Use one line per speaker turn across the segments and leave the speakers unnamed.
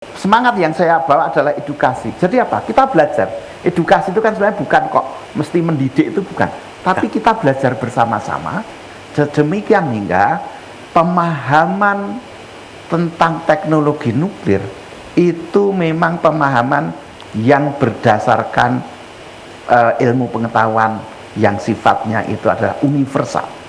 semangat yang saya bawa adalah edukasi. Jadi apa? Kita belajar. Edukasi itu kan sebenarnya bukan kok mesti mendidik, itu bukan. Tapi kita belajar bersama-sama. Sedemikian hingga pemahaman tentang teknologi nuklir itu memang pemahaman yang berdasarkan ilmu pengetahuan yang sifatnya itu adalah universal.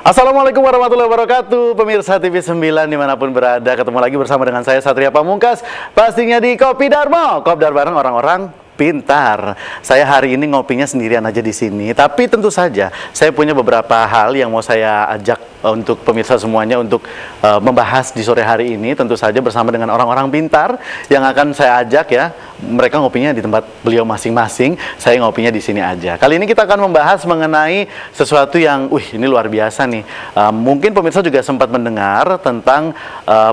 Assalamualaikum warahmatullahi wabarakatuh, pemirsa TV 9 dimanapun berada. Ketemu lagi bersama dengan saya Satria Pamungkas, pastinya di Kopi Darmo, kopdar bareng orang-orang pintar. Saya hari ini ngopinya sendirian aja di sini, tapi tentu saja saya punya beberapa hal yang mau saya ajak untuk pemirsa semuanya untuk membahas di sore hari ini. Tentu saja bersama dengan orang-orang pintar yang akan saya ajak ya. Mereka ngopinya di tempat beliau masing-masing, saya ngopinya di sini aja. Kali ini kita akan membahas mengenai sesuatu yang, ini luar biasa nih. Mungkin pemirsa juga sempat mendengar tentang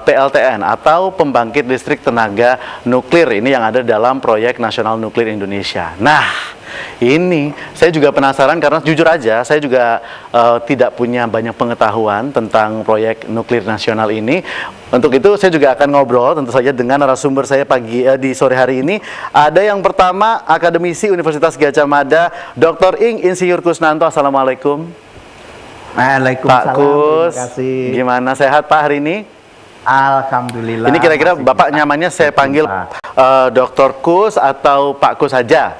PLTN atau Pembangkit Listrik Tenaga Nuklir ini yang ada dalam Proyek Nasional Nuklir Indonesia. Nah, ini saya juga penasaran karena jujur aja saya juga tidak punya banyak pengetahuan tentang proyek nuklir nasional ini. Untuk itu saya juga akan ngobrol tentu saja dengan narasumber saya di sore hari ini. Ada yang pertama, akademisi Universitas Gadjah Mada, Dr. Ing Insinyur Kusnanto. Assalamualaikum.
Waalaikumsalam.
Pak Kus,
terima kasih.
gimana, sehat Pak hari ini?
Alhamdulillah.
Ini kira-kira Bapak nyamannya saya panggil Dr. Kus atau Pak Kus saja?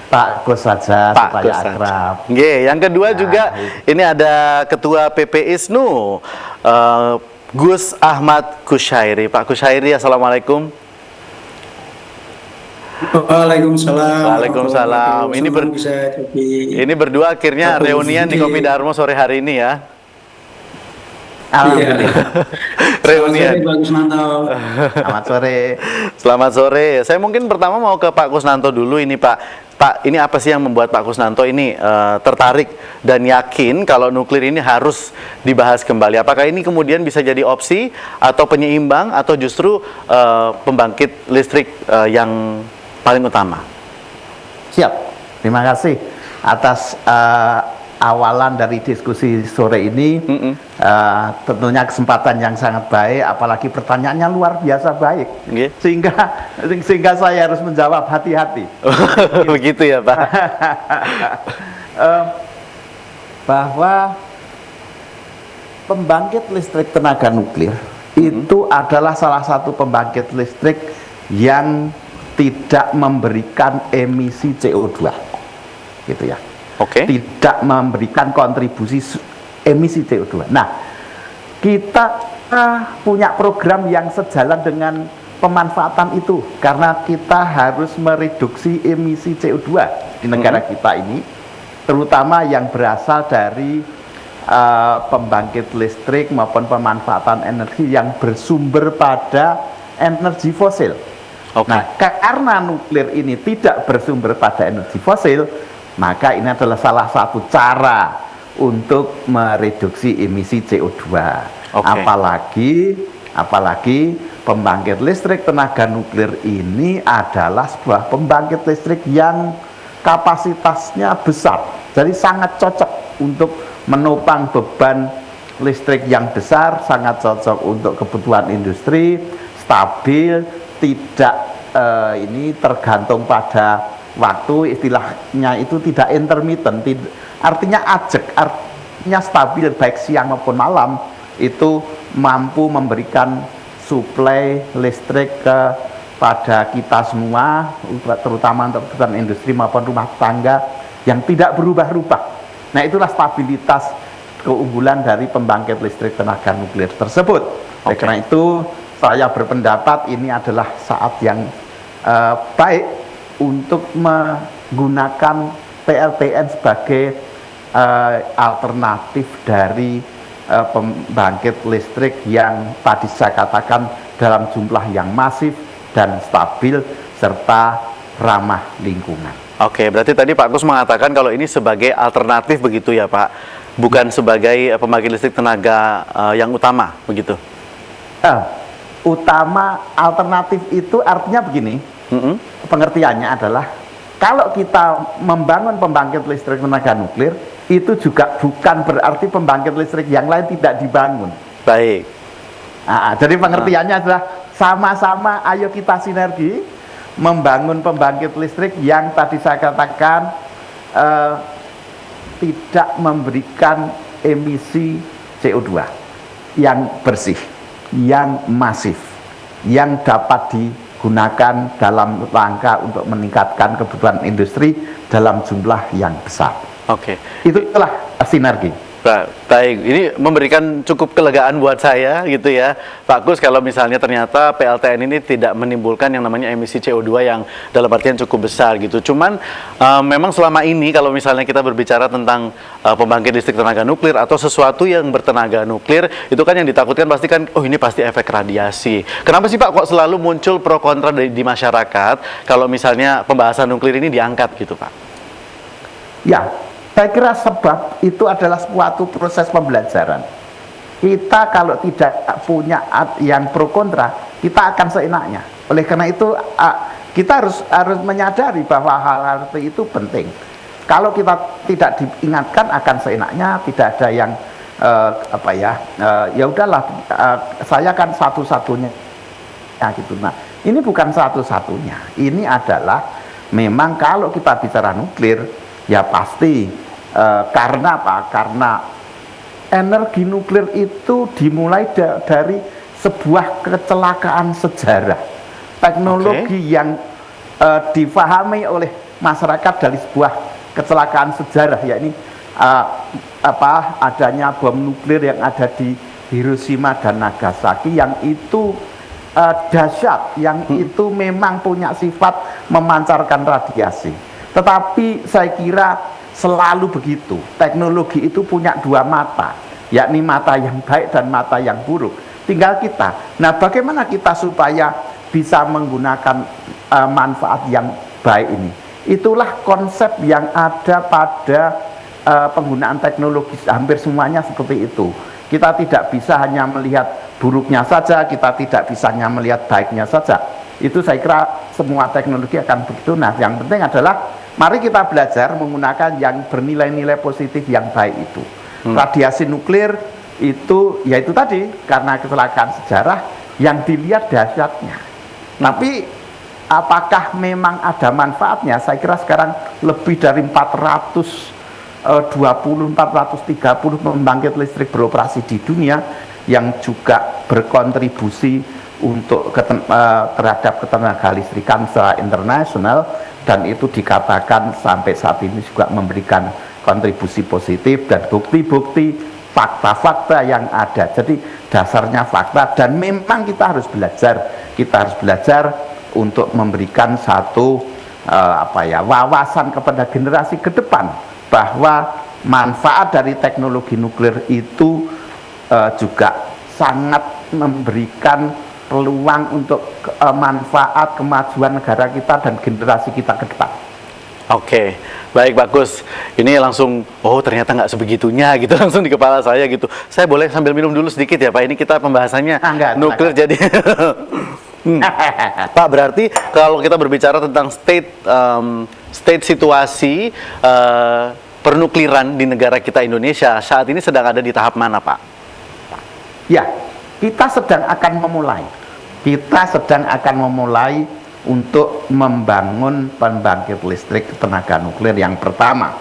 Pak Kus saja,
Pak
supaya
Kus
akrab.
Yang kedua juga ini ada Ketua PP ISNU, Gus Ahmad Kusyairi. Pak Kusyairi, assalamualaikum.
Waalaikumsalam.
Waalaikumsalam. Ini berdua akhirnya reunian di Kopi Darmo sore hari ini ya.
Alhamdulillah.
Reunian.
Selamat sore.
Selamat sore. Saya mungkin pertama mau ke Pak Kusnanto dulu ini Pak. Pak, ini apa sih yang membuat Pak Kusnanto ini tertarik dan yakin kalau nuklir ini harus dibahas kembali? Apakah ini kemudian bisa jadi opsi atau penyeimbang atau justru pembangkit listrik yang paling utama?
Siap. Terima kasih atas awalan dari diskusi sore ini. Tentunya kesempatan yang sangat baik, apalagi pertanyaannya luar biasa baik. Sehingga saya harus menjawab hati-hati.
Begitu ya Pak.
Bahwa pembangkit listrik tenaga nuklir itu adalah salah satu pembangkit listrik yang tidak memberikan emisi CO2, gitu ya. Tidak memberikan kontribusi emisi CO2. Nah, kita punya program yang sejalan dengan pemanfaatan itu, karena kita harus mereduksi emisi CO2 di negara kita ini, terutama yang berasal dari pembangkit listrik maupun pemanfaatan energi yang bersumber pada energi fosil. Nah, karena nuklir ini tidak bersumber pada energi fosil, maka ini adalah salah satu cara untuk mereduksi emisi CO2. Apalagi pembangkit listrik tenaga nuklir ini adalah sebuah pembangkit listrik yang kapasitasnya besar. Jadi sangat cocok untuk menopang beban listrik yang besar, sangat cocok untuk kebutuhan industri, stabil, tidak ini tergantung pada waktu, istilahnya itu tidak intermittent, artinya ajek, artinya stabil baik siang maupun malam, itu mampu memberikan suplai listrik kepada kita semua, terutama untuk kebutuhan industri maupun rumah tangga yang tidak berubah-ubah. Nah, itulah stabilitas keunggulan dari pembangkit listrik tenaga nuklir tersebut. Karena itu saya berpendapat ini adalah saat yang baik untuk menggunakan PLTN sebagai alternatif dari pembangkit listrik yang tadi saya katakan dalam jumlah yang masif dan stabil serta ramah lingkungan.
Oke, berarti tadi Pak Kus mengatakan kalau ini sebagai alternatif begitu ya Pak, bukan sebagai pembangkit listrik tenaga yang utama begitu.
Utama alternatif itu artinya begini, pengertiannya adalah kalau kita membangun pembangkit listrik tenaga nuklir, itu juga bukan berarti pembangkit listrik yang lain tidak dibangun.
Baik.
Jadi pengertiannya adalah sama-sama ayo kita sinergi membangun pembangkit listrik yang tadi saya katakan tidak memberikan emisi CO2 yang bersih, yang masif, yang dapat digunakan dalam rangka untuk meningkatkan kebutuhan industri dalam jumlah yang besar.
Oke.
Itulah sinergi.
Baik, ini memberikan cukup kelegaan buat saya gitu ya Pak Kus, kalau misalnya ternyata PLTN ini tidak menimbulkan yang namanya emisi CO2 yang dalam artian cukup besar gitu. Cuman memang selama ini kalau misalnya kita berbicara tentang pembangkit listrik tenaga nuklir atau sesuatu yang bertenaga nuklir, itu kan yang ditakutkan pasti kan, oh ini pasti efek radiasi. Kenapa sih Pak kok selalu muncul pro kontra di masyarakat kalau misalnya pembahasan nuklir ini diangkat gitu Pak?
Ya, saya kira sebab itu adalah suatu proses pembelajaran. Kita kalau tidak punya yang pro kontra, kita akan seenaknya. Oleh karena itu kita harus menyadari bahwa hal-hal itu penting. Kalau kita tidak diingatkan akan seenaknya, tidak ada yang ya udahlah, saya kan satu-satunya. Ya gitu. Nah, ini bukan satu-satunya. Ini adalah memang kalau kita bicara nuklir, ya pasti karena apa? Karena energi nuklir itu dimulai dari sebuah kecelakaan sejarah. Teknologi yang difahami oleh masyarakat dari sebuah kecelakaan sejarah, yakni adanya bom nuklir yang ada di Hiroshima dan Nagasaki, yang itu dahsyat, yang itu memang punya sifat memancarkan radiasi. Tetapi saya kira selalu begitu, teknologi itu punya dua mata, yakni mata yang baik dan mata yang buruk. Tinggal kita, nah bagaimana kita supaya bisa menggunakan manfaat yang baik ini. Itulah konsep yang ada pada penggunaan teknologi, hampir semuanya seperti itu. Kita tidak bisa hanya melihat buruknya saja, kita tidak bisa hanya melihat baiknya saja. Itu saya kira semua teknologi akan begitu. Nah, yang penting adalah mari kita belajar menggunakan yang bernilai-nilai positif yang baik itu. Radiasi nuklir itu, yaitu tadi, karena kecelakaan sejarah yang dilihat dahsyatnya. Tapi apakah memang ada manfaatnya? Saya kira sekarang lebih dari 430, 430 pembangkit listrik beroperasi di dunia yang juga berkontribusi untuk terhadap ketenaga listrikan secara internasional, dan itu dikatakan sampai saat ini juga memberikan kontribusi positif dan bukti-bukti fakta-fakta yang ada. Jadi dasarnya fakta, dan memang kita harus belajar untuk memberikan satu wawasan kepada generasi ke depan bahwa manfaat dari teknologi nuklir itu juga sangat memberikan peluang untuk manfaat kemajuan negara kita dan generasi kita ke depan.
Oke, baik Pak Kus. Ini langsung, oh ternyata nggak sebegitunya gitu, langsung di kepala saya gitu. Saya boleh sambil minum dulu sedikit ya Pak? Ini kita pembahasannya nuklir jadi. Pak, berarti kalau kita berbicara tentang state situasi pernukliran di negara kita Indonesia saat ini sedang ada di tahap mana Pak?
Ya, kita sedang akan memulai untuk membangun pembangkit listrik tenaga nuklir yang pertama.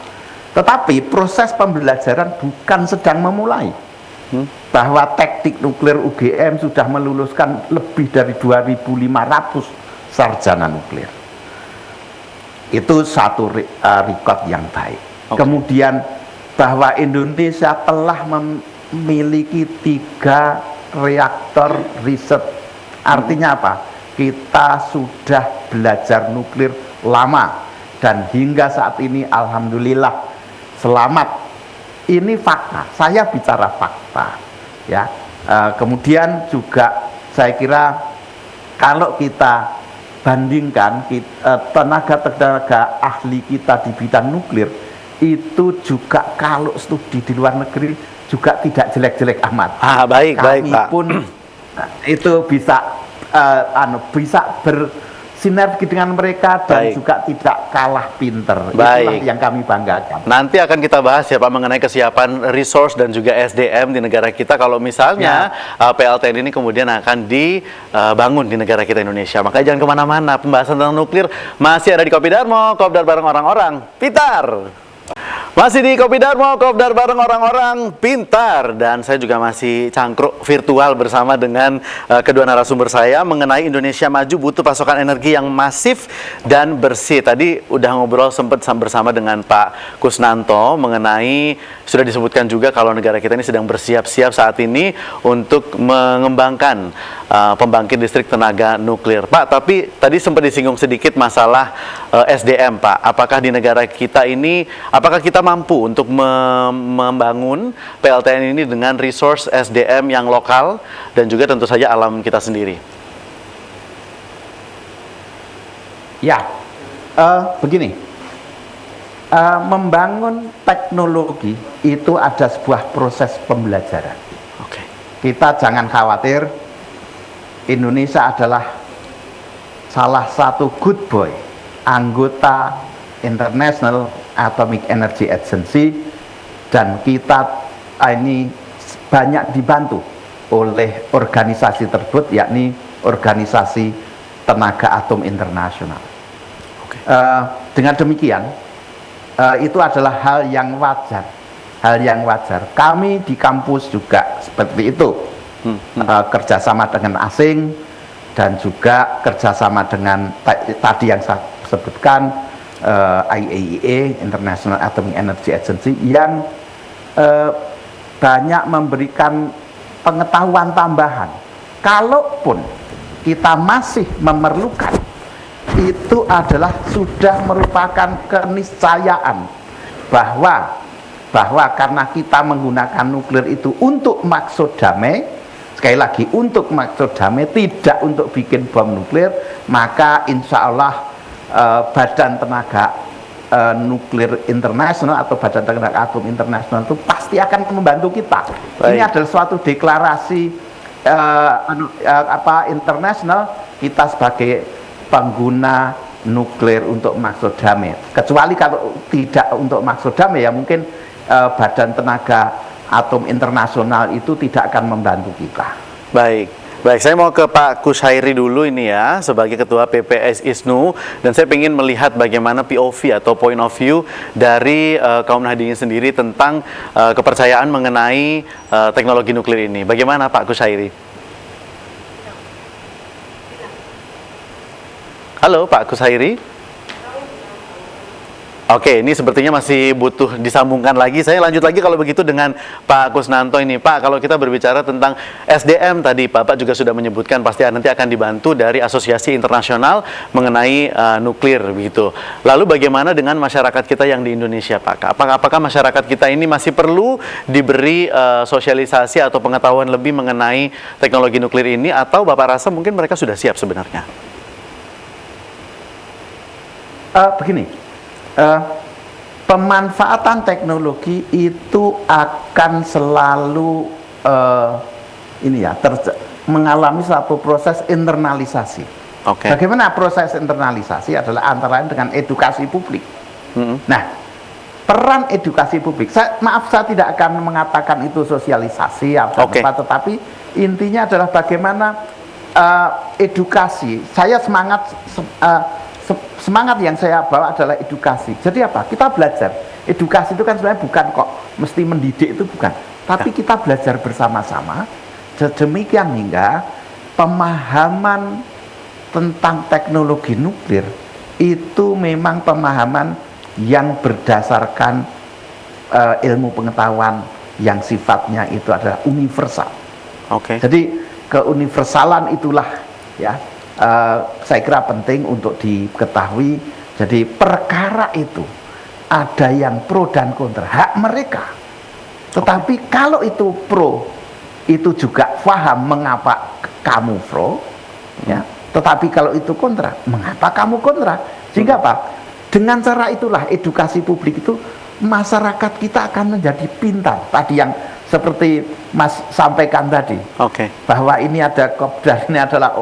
Tetapi proses pembelajaran bukan sedang memulai. Bahwa teknik nuklir UGM sudah meluluskan lebih dari 2.500 sarjana nuklir. Itu satu rekod yang baik. Kemudian bahwa Indonesia telah memiliki 3 reaktor riset. Artinya apa? Kita sudah belajar nuklir lama, dan hingga saat ini alhamdulillah selamat. Ini fakta, saya bicara fakta ya. Kemudian juga saya kira kalau kita bandingkan tenaga-tenaga ahli kita di bidang nuklir itu juga kalau studi di luar negeri juga tidak jelek-jelek amat.
Baik,
Kami
baik, Pak.
pun itu bisa bersinergi dengan mereka dan
Baik.
juga tidak kalah pinter.
Baik.
Itulah yang kami banggakan.
Nanti akan kita bahas ya Pak mengenai kesiapan resource dan juga SDM di negara kita kalau misalnya PLTN ini kemudian akan dibangun di negara kita Indonesia. Makanya jangan kemana-mana, pembahasan tentang nuklir masih ada di Kopi Darmo, Kopdar bareng orang-orang pintar. Masih di Kopi Darmo, Kopdar bareng orang-orang pintar. Dan saya juga masih cangkruk virtual bersama dengan kedua narasumber saya mengenai Indonesia maju butuh pasokan energi yang masif dan bersih. Tadi udah ngobrol sempat bersama dengan Pak Kusnanto mengenai, sudah disebutkan juga kalau negara kita ini sedang bersiap-siap saat ini untuk mengembangkan pembangkit listrik tenaga nuklir. Pak, tapi tadi sempat disinggung sedikit masalah SDM, Pak. Apakah di negara kita ini, apakah kita mampu untuk membangun PLTN ini dengan resource SDM yang lokal dan juga tentu saja alam kita sendiri?
Ya, begini, membangun teknologi itu ada sebuah proses pembelajaran.
Oke.
Kita jangan khawatir, Indonesia adalah salah satu good boy, anggota International Atomic Energy Agency, dan kita ini banyak dibantu oleh organisasi tersebut, yakni Organisasi Tenaga Atom Internasional. Dengan demikian, itu adalah hal yang wajar. Kami di kampus juga seperti itu, kerjasama dengan asing dan juga kerjasama dengan tadi yang saya sebutkan, IAEA, International Atomic Energy Agency, yang banyak memberikan pengetahuan tambahan. Kalaupun kita masih memerlukan, itu adalah sudah merupakan keniscayaan bahwa karena kita menggunakan nuklir itu untuk maksud damai, sekali lagi untuk maksud damai, tidak untuk bikin bom nuklir, maka insya Allah Badan Tenaga Nuklir Internasional atau Badan Tenaga Atom Internasional itu pasti akan membantu kita.
Baik.
Ini adalah suatu deklarasi internasional, kita sebagai pengguna nuklir untuk maksud damai. Kecuali kalau tidak untuk maksud damai, ya mungkin Badan Tenaga Atom Internasional itu tidak akan membantu kita.
Baik, saya mau ke Pak Kushairi dulu ini ya, sebagai Ketua PPS ISNU, dan saya ingin melihat bagaimana POV atau point of view dari kaum Nahdliyin sendiri tentang kepercayaan mengenai teknologi nuklir ini. Bagaimana Pak Kushairi? Halo Pak Kushairi. Oke, ini sepertinya masih butuh disambungkan lagi. Saya lanjut lagi kalau begitu dengan Pak Kusnanto ini. Pak, kalau kita berbicara tentang SDM tadi, Bapak juga sudah menyebutkan pasti nanti akan dibantu dari asosiasi internasional mengenai nuklir begitu. Lalu bagaimana dengan masyarakat kita yang di Indonesia, Pak? Apakah masyarakat kita ini masih perlu diberi sosialisasi atau pengetahuan lebih mengenai teknologi nuklir ini, atau Bapak rasa mungkin mereka sudah siap sebenarnya?
Begini. Pemanfaatan teknologi itu akan selalu mengalami satu proses internalisasi.
Oke.
Bagaimana proses internalisasi adalah antara lain dengan edukasi publik. Nah, peran edukasi publik, saya tidak akan mengatakan itu sosialisasi atau apa, tetapi intinya adalah bagaimana edukasi. Saya semangat yang saya bawa adalah edukasi. Jadi apa? Kita belajar. Edukasi itu kan sebenarnya bukan kok mesti mendidik, itu bukan. Tapi kita belajar bersama-sama. Demikian hingga pemahaman tentang teknologi nuklir itu memang pemahaman yang berdasarkan ilmu pengetahuan yang sifatnya itu adalah universal. Jadi keuniversalan itulah ya. Saya kira penting untuk diketahui. Jadi perkara itu ada yang pro dan kontra, hak mereka. Tetapi kalau itu pro, itu juga paham mengapa kamu pro, ya. Tetapi kalau itu kontra, mengapa kamu kontra? Sehingga apa? Dengan cara itulah edukasi publik itu masyarakat kita akan menjadi pintar. Tadi yang seperti Mas sampaikan tadi, bahwa ini ada Kopdar, ini adalah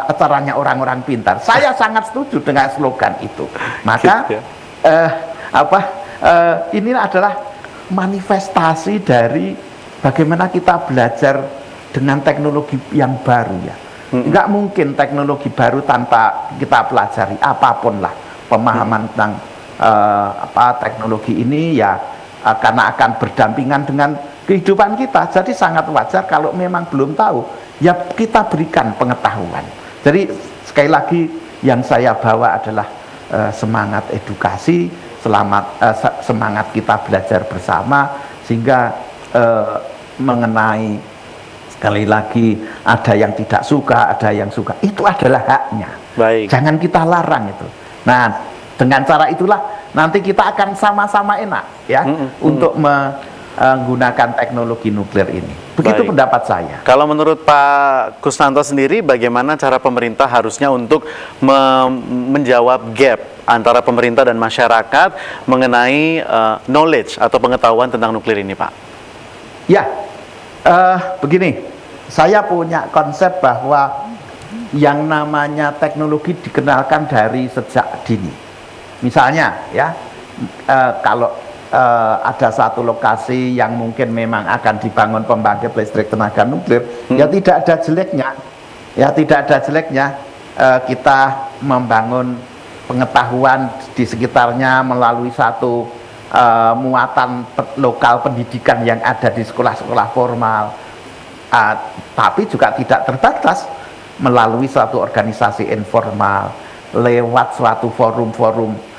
acaranya orang-orang pintar. Saya sangat setuju dengan slogan itu. Maka ini adalah manifestasi dari bagaimana kita belajar dengan teknologi yang baru ya. Nggak mungkin teknologi baru tanpa kita pelajari apapun lah pemahaman tentang teknologi ini ya, karena akan berdampingan dengan kehidupan kita. Jadi sangat wajar kalau memang belum tahu ya kita berikan pengetahuan. Jadi sekali lagi yang saya bawa adalah semangat edukasi, semangat kita belajar bersama, sehingga mengenai sekali lagi ada yang tidak suka, ada yang suka, itu adalah haknya.
Baik. Jangan
kita larang itu. Nah, dengan cara itulah nanti kita akan sama-sama enak ya untuk menggunakan teknologi nuklir ini. Begitu pendapat saya.
Kalau menurut Pak Kusnanto sendiri, bagaimana cara pemerintah harusnya untuk menjawab gap antara pemerintah dan masyarakat mengenai knowledge atau pengetahuan tentang nuklir ini, Pak?
Ya, begini, saya punya konsep bahwa yang namanya teknologi dikenalkan dari sejak dini. Misalnya ya, kalau ada satu lokasi yang mungkin memang akan dibangun pembangkit listrik tenaga nuklir, ya tidak ada jeleknya, kita membangun pengetahuan di sekitarnya melalui satu muatan lokal pendidikan yang ada di sekolah-sekolah formal, tapi juga tidak terbatas melalui suatu organisasi informal, lewat suatu forum-forum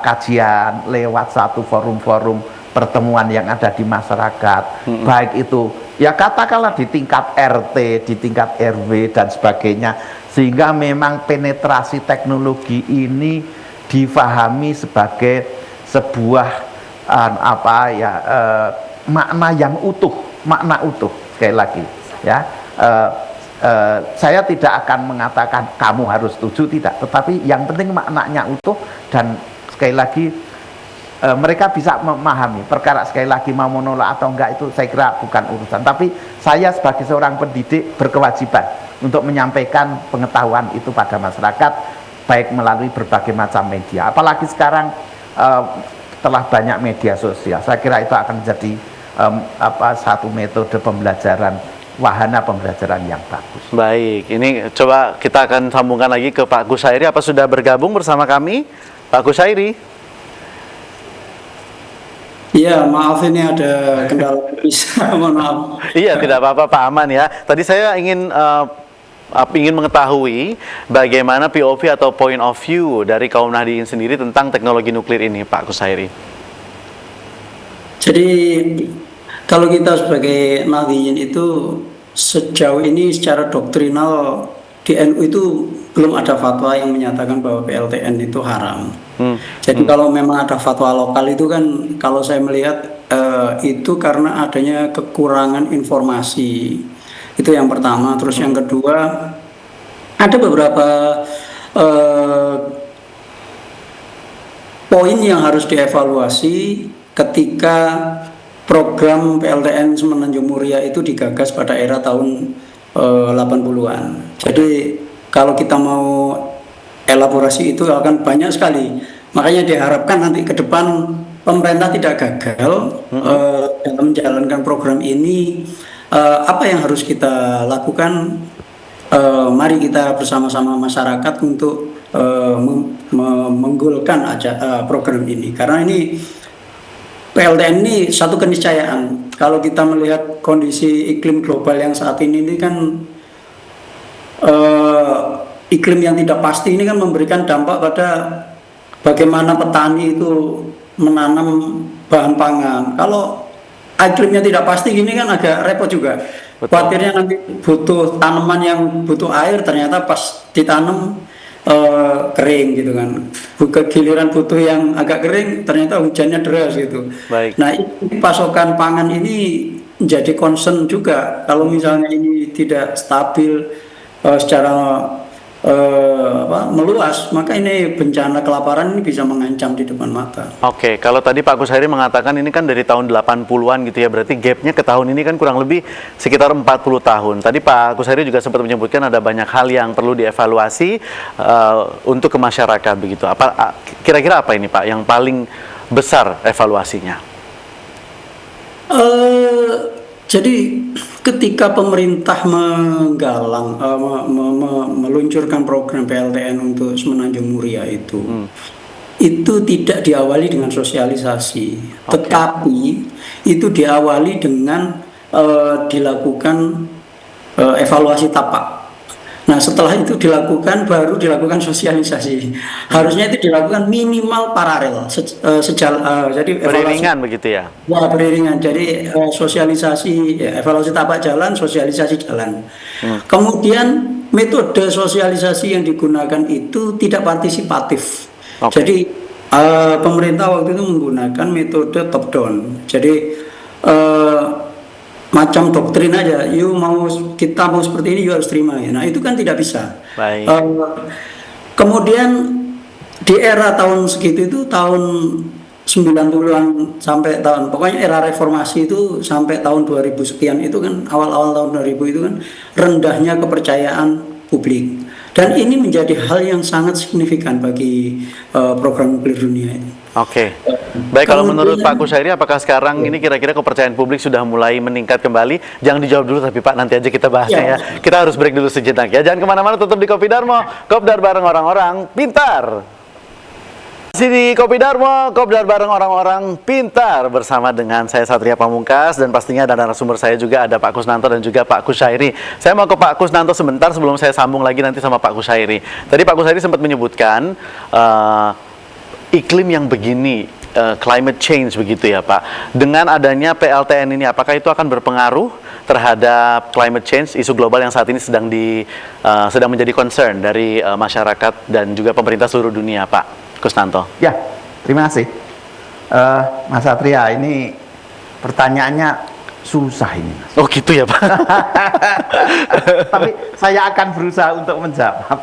kajian, lewat satu forum-forum pertemuan yang ada di masyarakat, baik itu ya katakanlah di tingkat RT, di tingkat RW dan sebagainya, sehingga memang penetrasi teknologi ini difahami sebagai sebuah makna yang utuh, makna utuh. Sekali lagi ya, saya tidak akan mengatakan kamu harus setuju, tidak, tetapi yang penting maknanya utuh. Dan sekali lagi mereka bisa memahami perkara, sekali lagi mau menolak atau enggak itu saya kira bukan urusan, tapi saya sebagai seorang pendidik berkewajiban untuk menyampaikan pengetahuan itu pada masyarakat, baik melalui berbagai macam media, apalagi sekarang telah banyak media sosial. Saya kira itu akan menjadi satu metode pembelajaran, wahana pembelajaran yang bagus.
Baik, ini coba kita akan sambungkan lagi ke Pak Kushairi. Apa sudah bergabung bersama kami, Pak Kushairi?
Iya, maaf ini ada kendala bisa, mohon maaf.
Iya, tidak apa-apa Pak, aman ya. Tadi saya ingin mengetahui bagaimana POV atau point of view dari kaum Nahdliyin sendiri tentang teknologi nuklir ini, Pak Kushairi.
Jadi kalau kita sebagai Nahdliyin itu sejauh ini secara doktrinal di NU itu belum ada fatwa yang menyatakan bahwa PLTN itu haram. Jadi kalau memang ada fatwa lokal itu kan, kalau saya melihat itu karena adanya kekurangan informasi. Itu yang pertama. Terus yang kedua, ada beberapa poin yang harus dievaluasi ketika program PLTN Semenanjung Muria itu digagas pada era tahun 80-an. Jadi kalau kita mau elaborasi itu akan banyak sekali. Makanya diharapkan nanti ke depan pemerintah tidak gagal dalam menjalankan program ini. Apa yang harus kita lakukan? Mari kita bersama-sama masyarakat untuk menggolkan aja program ini. Karena ini PLTN ini satu keniscayaan. Kalau kita melihat kondisi iklim global yang saat ini kan iklim yang tidak pasti ini kan memberikan dampak pada bagaimana petani itu menanam bahan pangan. Kalau iklimnya tidak pasti gini kan agak repot juga. Khawatirnya nanti butuh tanaman yang butuh air, ternyata pas ditanam kering gitu kan. Giliran butuh yang agak kering, ternyata hujannya deras gitu.
Baik.
Nah, pasokan pangan ini menjadi concern juga. Kalau misalnya ini tidak stabil, secara meluas, maka ini bencana kelaparan ini bisa mengancam di depan mata.
Oke, kalau tadi Pak Kushairi mengatakan ini kan dari tahun 80-an gitu ya, berarti gapnya ke tahun ini kan kurang lebih sekitar 40 tahun. Tadi Pak Kushairi juga sempat menyebutkan ada banyak hal yang perlu dievaluasi untuk ke masyarakat begitu. Kira-kira apa ini Pak yang paling besar evaluasinya?
Jadi ketika pemerintah menggalang, meluncurkan program PLTN untuk Semenanjung Muria itu tidak diawali dengan sosialisasi, tetapi itu diawali dengan dilakukan evaluasi tapak. Nah, setelah itu baru dilakukan sosialisasi. Harusnya itu dilakukan minimal paralel, jadi
beriringan begitu ya?
Ya, beriringan. Jadi sosialisasi, evaluasi tapak jalan, sosialisasi jalan. Kemudian metode sosialisasi yang digunakan itu tidak partisipatif. Jadi pemerintah waktu itu menggunakan metode top down. Jadi macam doktrin aja, kita mau seperti ini, you harus terima ya. Nah, itu kan tidak bisa.
Baik.
Kemudian di era tahun segitu itu tahun 90-an sampai pokoknya era reformasi itu sampai tahun 2000 sekian itu kan, awal-awal tahun 2000 itu kan rendahnya kepercayaan publik. Dan ini menjadi hal yang sangat signifikan bagi program nuklir dunia ini.
Oke. Baik, kalau menurut Pak Kushairi, apakah sekarang ini kira-kira kepercayaan publik sudah mulai meningkat kembali? Jangan dijawab dulu, tapi Pak, nanti aja kita bahasnya ya. Kita harus break dulu sejenak ya. Jangan kemana-mana, tetap di Kopi Darmo. Kopdar bareng orang-orang pintar. Masih di Kopi Darmo, Kopdar bareng orang-orang pintar bersama dengan saya Satria Pamungkas, dan pastinya ada narasumber saya juga, ada Pak Kusnanto dan juga Pak Kushairi. Saya mau ke Pak Kusnanto sebentar sebelum saya sambung lagi nanti sama Pak Kushairi. Tadi Pak Kushairi sempat menyebutkan iklim yang begini, climate change begitu ya Pak. Dengan adanya PLTN ini, apakah itu akan berpengaruh terhadap climate change, isu global yang saat ini sedang menjadi concern dari masyarakat dan juga pemerintah seluruh dunia, Pak Kusnanto?
Ya, terima kasih. Mas Satria, ini pertanyaannya susah ini, Mas.
Oh gitu ya Pak.
Tapi saya akan berusaha untuk menjawab.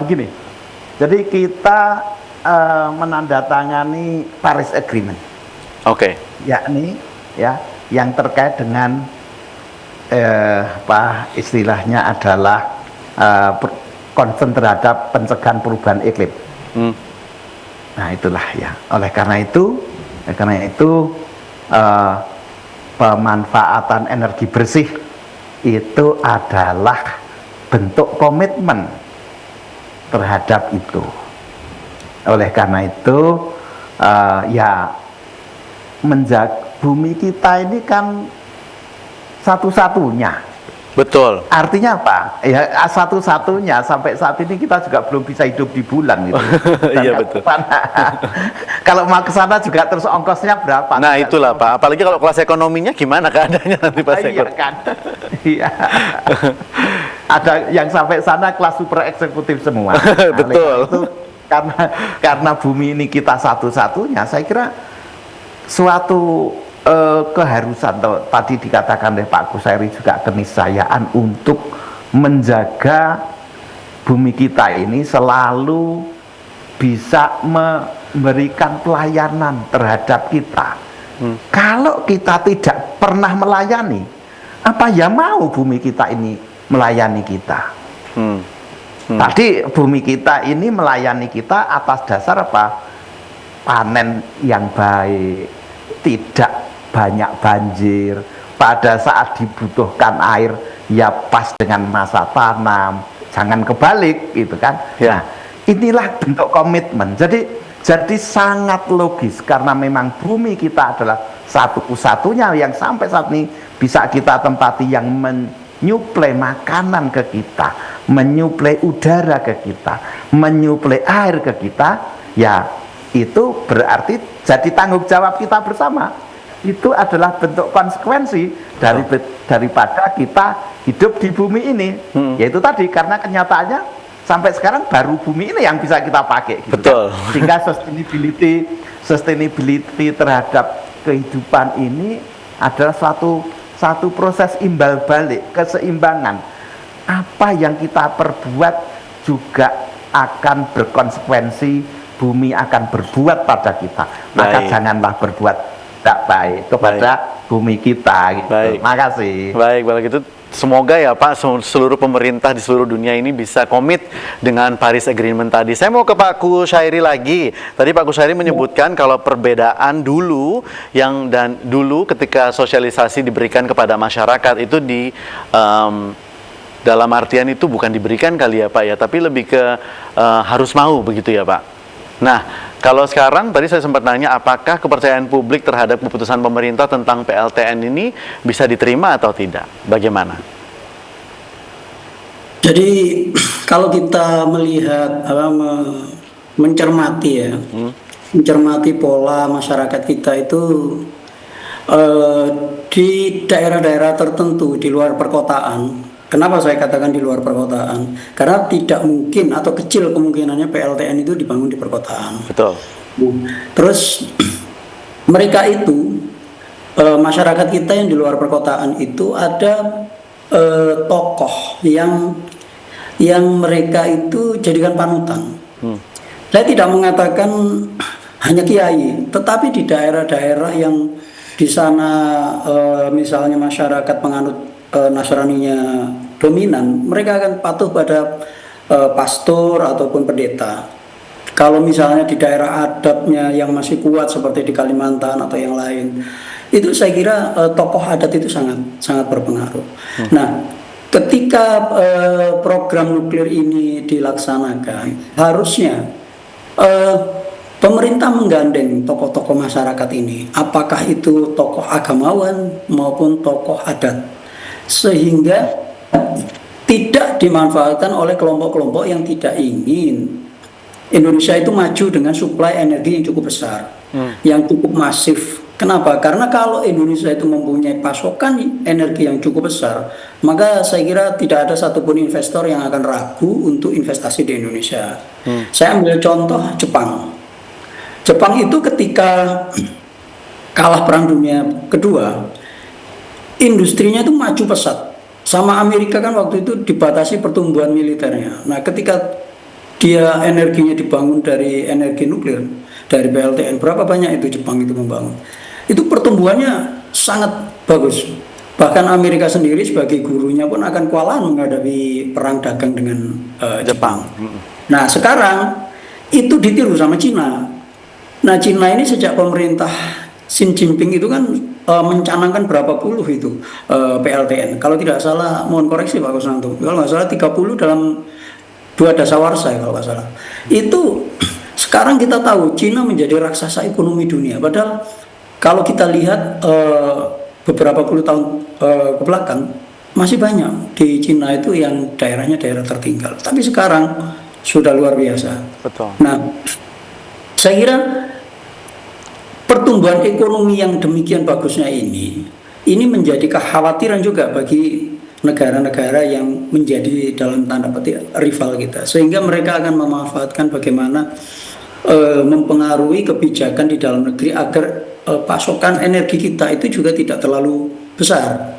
Begini, jadi kita menandatangani Paris Agreement.
Oke.
Yakni ya yang terkait dengan istilahnya adalah concern terhadap pencegahan perubahan iklim. Nah, itulah ya. Oleh karena itu pemanfaatan energi bersih itu adalah bentuk komitmen terhadap itu. Oleh karena itu ya menjaga bumi kita ini kan satu-satunya.
Betul.
Artinya apa? Ya satu-satunya, sampai saat ini kita juga belum bisa hidup di bulan gitu.
Iya betul.
Kalau mau ke sana juga terus ongkosnya berapa?
Nah itulah Pak, apalagi kalau kelas ekonominya gimana keadaannya nanti Pak
Iya kan. Iya. Ada yang sampai sana kelas super eksekutif semua.
Betul.
Itu karena bumi ini kita satu-satunya, saya kira suatu keharusan, tadi dikatakan oleh Pak Kushairi juga keniscayaan untuk menjaga bumi kita ini selalu bisa memberikan pelayanan terhadap kita. Kalau kita tidak pernah melayani, apa ya mau bumi kita ini melayani kita? Tadi bumi kita ini melayani kita atas dasar apa? Panen yang baik, tidak banyak banjir, pada saat dibutuhkan air ya pas dengan masa tanam, jangan kebalik gitu kan.
Ya.
Nah, inilah bentuk komitmen. Jadi sangat logis karena memang bumi kita adalah satu-satunya yang sampai saat ini bisa kita tempati, yang menyuplai makanan ke kita, menyuplai udara ke kita, menyuplai air ke kita. Ya, itu berarti jadi tanggung jawab kita bersama. Itu adalah bentuk konsekuensi daripada kita hidup di bumi ini. Yaitu tadi, karena kenyataannya sampai sekarang baru bumi ini yang bisa kita pakai gitu.
Betul.
Kan? Sehingga sustainability terhadap kehidupan ini adalah satu proses imbal balik, keseimbangan. apa yang kita perbuat juga akan berkonsekuensi, bumi akan berbuat pada kita. Maka
Baik.
janganlah berbuat tidak baik kepada bumi kita gitu.
Baik.
Makasih.
Baik, kalau gitu semoga ya Pak seluruh pemerintah di seluruh dunia ini bisa komit dengan Paris Agreement tadi. Saya mau ke Pak Kushairi lagi. Tadi Pak Kushairi menyebutkan kalau perbedaan dulu dulu ketika sosialisasi diberikan kepada masyarakat itu dalam artian itu bukan diberikan kali ya Pak ya, tapi lebih ke harus mau begitu ya Pak. Nah, kalau sekarang tadi saya sempat nanya apakah kepercayaan publik terhadap keputusan pemerintah tentang PLTN ini bisa diterima atau tidak? Bagaimana?
Jadi kalau kita melihat mencermati ya, mencermati pola masyarakat kita itu di daerah-daerah tertentu di luar perkotaan. Kenapa saya katakan di luar perkotaan? Karena tidak mungkin atau kecil kemungkinannya PLTN itu dibangun di perkotaan.
Betul.
Terus mereka itu masyarakat kita yang di luar perkotaan itu ada tokoh yang mereka itu jadikan panutan. Saya tidak mengatakan hanya kiai, tetapi di daerah-daerah yang di sana misalnya masyarakat penganut Nasraninya dominan, mereka akan patuh pada pastor ataupun pendeta. Kalau misalnya di daerah adatnya yang masih kuat seperti di Kalimantan atau yang lain, itu saya kira tokoh adat itu sangat berpengaruh. Nah, ketika program nuklir ini dilaksanakan, harusnya pemerintah menggandeng tokoh-tokoh masyarakat ini, apakah itu tokoh agamawan maupun tokoh adat, sehingga tidak dimanfaatkan oleh kelompok-kelompok yang tidak ingin Indonesia itu maju dengan suplai energi yang cukup besar, yang cukup masif. Kenapa? Karena kalau Indonesia itu mempunyai pasokan energi yang cukup besar, maka saya kira tidak ada satupun investor yang akan ragu untuk investasi di Indonesia. Saya ambil contoh Jepang. Jepang itu ketika kalah Perang Dunia Kedua, industrinya itu maju pesat. Sama Amerika kan waktu itu dibatasi pertumbuhan militernya. Nah, ketika dia energinya dibangun dari energi nuklir, dari PLTN, berapa banyak itu Jepang itu membangun? Itu pertumbuhannya sangat bagus. Bahkan Amerika sendiri sebagai gurunya pun akan kewalahan menghadapi perang dagang dengan Jepang. Nah, sekarang itu ditiru sama Cina. Nah, Cina ini sejak pemerintah Xi Jinping itu kan mencanangkan berapa puluh itu PLTN. Kalau tidak salah, mohon koreksi Pak Kusnanto, kalau nggak salah 30 dalam 2 dasawarsa kalau nggak salah. Itu sekarang kita tahu Cina menjadi raksasa ekonomi dunia. Padahal kalau kita lihat beberapa puluh tahun ke belakang, masih banyak di Cina itu yang daerahnya daerah tertinggal. Tapi sekarang sudah luar biasa.
Betul.
Nah, saya kira pertumbuhan ekonomi yang demikian bagusnya ini menjadi kekhawatiran juga bagi negara-negara yang menjadi dalam tanda petik rival kita, sehingga mereka akan memanfaatkan bagaimana mempengaruhi kebijakan di dalam negeri agar pasokan energi kita itu juga tidak terlalu besar.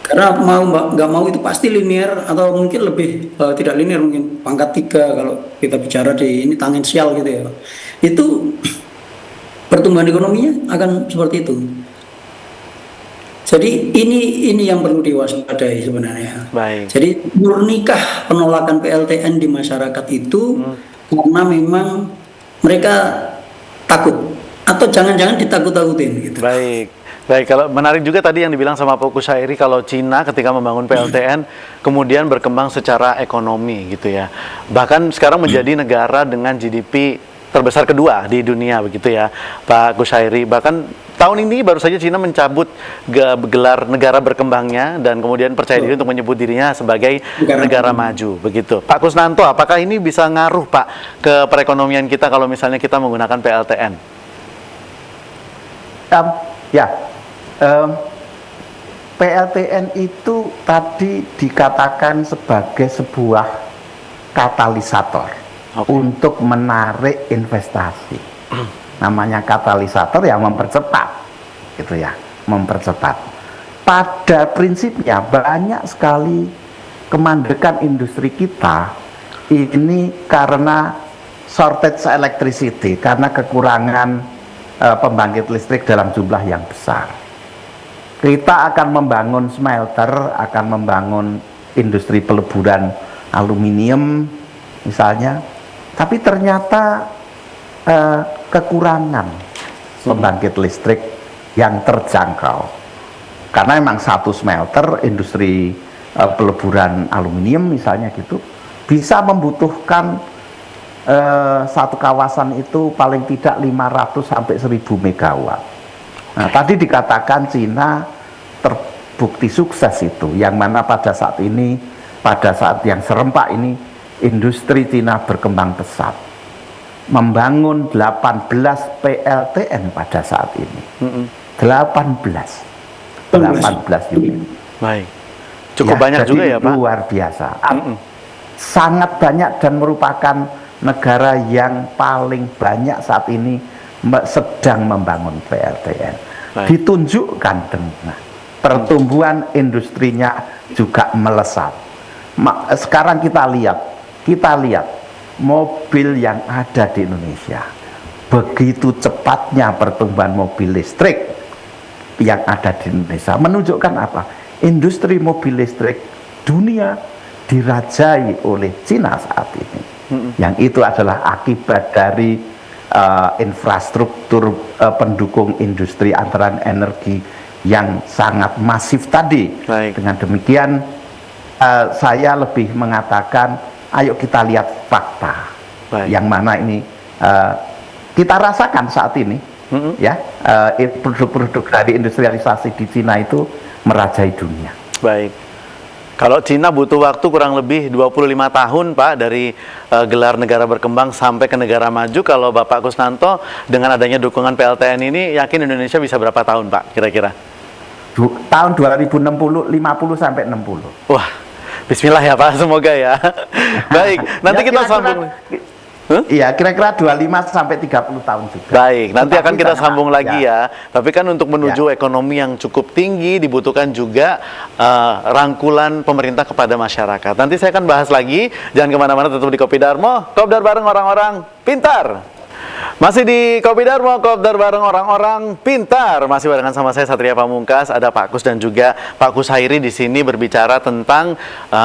Karena mau nggak mau itu pasti linear atau mungkin lebih tidak linear, mungkin pangkat 3 kalau kita bicara di ini tangensial gitu ya. Itu pertumbuhan ekonominya akan seperti itu. Jadi ini yang perlu diwaspadai sebenarnya.
Baik.
Jadi murnikah penolakan PLTN di masyarakat itu karena memang mereka takut atau jangan-jangan ditakut-takutin gitu.
Baik. Baik, kalau menarik juga tadi yang dibilang sama Pak Kushairi kalau Cina ketika membangun PLTN kemudian berkembang secara ekonomi gitu ya. Bahkan sekarang menjadi negara dengan GDP terbesar kedua di dunia begitu ya Pak Kushairi. Bahkan tahun ini baru saja Cina mencabut gelar negara berkembangnya dan kemudian percaya diri untuk menyebut dirinya sebagai negara maju begitu. Pak Kusnanto, apakah ini bisa ngaruh Pak ke perekonomian kita kalau misalnya kita menggunakan PLTN?
PLTN itu tadi dikatakan sebagai sebuah katalisator untuk menarik investasi. Namanya katalisator yang mempercepat, gitu ya, mempercepat. Pada prinsipnya banyak sekali kemandekan industri kita ini karena shortage electricity, karena kekurangan pembangkit listrik dalam jumlah yang besar. Kita akan membangun smelter, akan membangun industri peleburan aluminium misalnya, tapi ternyata kekurangan pembangkit listrik yang terjangkau. Karena memang satu smelter, industri peleburan aluminium misalnya gitu, bisa membutuhkan satu kawasan itu paling tidak 500 sampai 1000 megawatt. Nah, tadi dikatakan Cina terbukti sukses itu, yang mana pada saat ini, pada saat yang serempak ini, industri Cina berkembang pesat, membangun 18 PLTN pada saat ini. 18 unit.
Baik. Cukup
Ya,
banyak
jadi
juga ya Pak?
Luar biasa. Sangat banyak dan merupakan negara yang paling banyak saat ini sedang membangun PLTN.
Baik.
Ditunjukkan dengan pertumbuhan industrinya juga melesat. Sekarang kita lihat mobil yang ada di Indonesia. Begitu cepatnya pertumbuhan mobil listrik yang ada di Indonesia menunjukkan apa? Industri mobil listrik dunia dirajai oleh Cina saat ini. Yang itu adalah akibat dari infrastruktur pendukung industri antara energi yang sangat masif tadi.
Baik.
Dengan demikian saya lebih mengatakan ayo kita lihat fakta.
Baik.
Yang mana ini kita rasakan saat ini, ya, produk-produk dari industrialisasi di Cina itu merajai dunia.
Baik. Kalau Cina butuh waktu kurang lebih 25 tahun Pak dari gelar negara berkembang sampai ke negara maju. Kalau Bapak Kusnanto dengan adanya dukungan PLTN ini, yakin Indonesia bisa berapa tahun Pak kira-kira?
Tahun 2060, 50 sampai 60.
Wah, bismillah ya Pak, semoga ya. Baik, nanti
Ya,
kita
kira-kira-
sambung.
Iya, kira-kira 25 sampai 30 tahun juga.
Baik, nanti
Tetapi
akan kita
karena-
sambung lagi ya. Tapi kan untuk menuju ekonomi yang cukup tinggi dibutuhkan juga rangkulan pemerintah kepada masyarakat. Nanti saya akan bahas lagi. Jangan kemana-mana, tetap di Kopi Darmo. Kopdar bareng orang-orang pintar. Masih di Kopi Darmo, Kopdar bareng orang-orang pintar. Masih barengan sama saya Satria Pamungkas, ada Pak Kus dan juga Pak Kushairi di sini berbicara tentang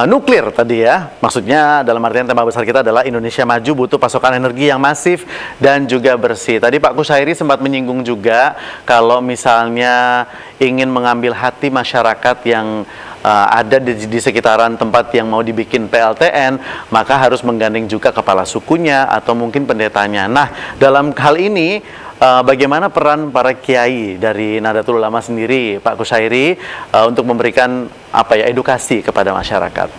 nuklir tadi ya. Maksudnya dalam artian tema besar kita adalah Indonesia maju butuh pasokan energi yang masif dan juga bersih. Tadi Pak Kushairi sempat menyinggung juga kalau misalnya ingin mengambil hati masyarakat yang ada di sekitaran tempat yang mau dibikin PLTN, maka harus menggandeng juga kepala sukunya atau mungkin pendetanya. Nah, dalam hal ini bagaimana peran para kiai dari Nahdlatul Ulama sendiri, Pak Kushairi, untuk memberikan edukasi kepada masyarakat?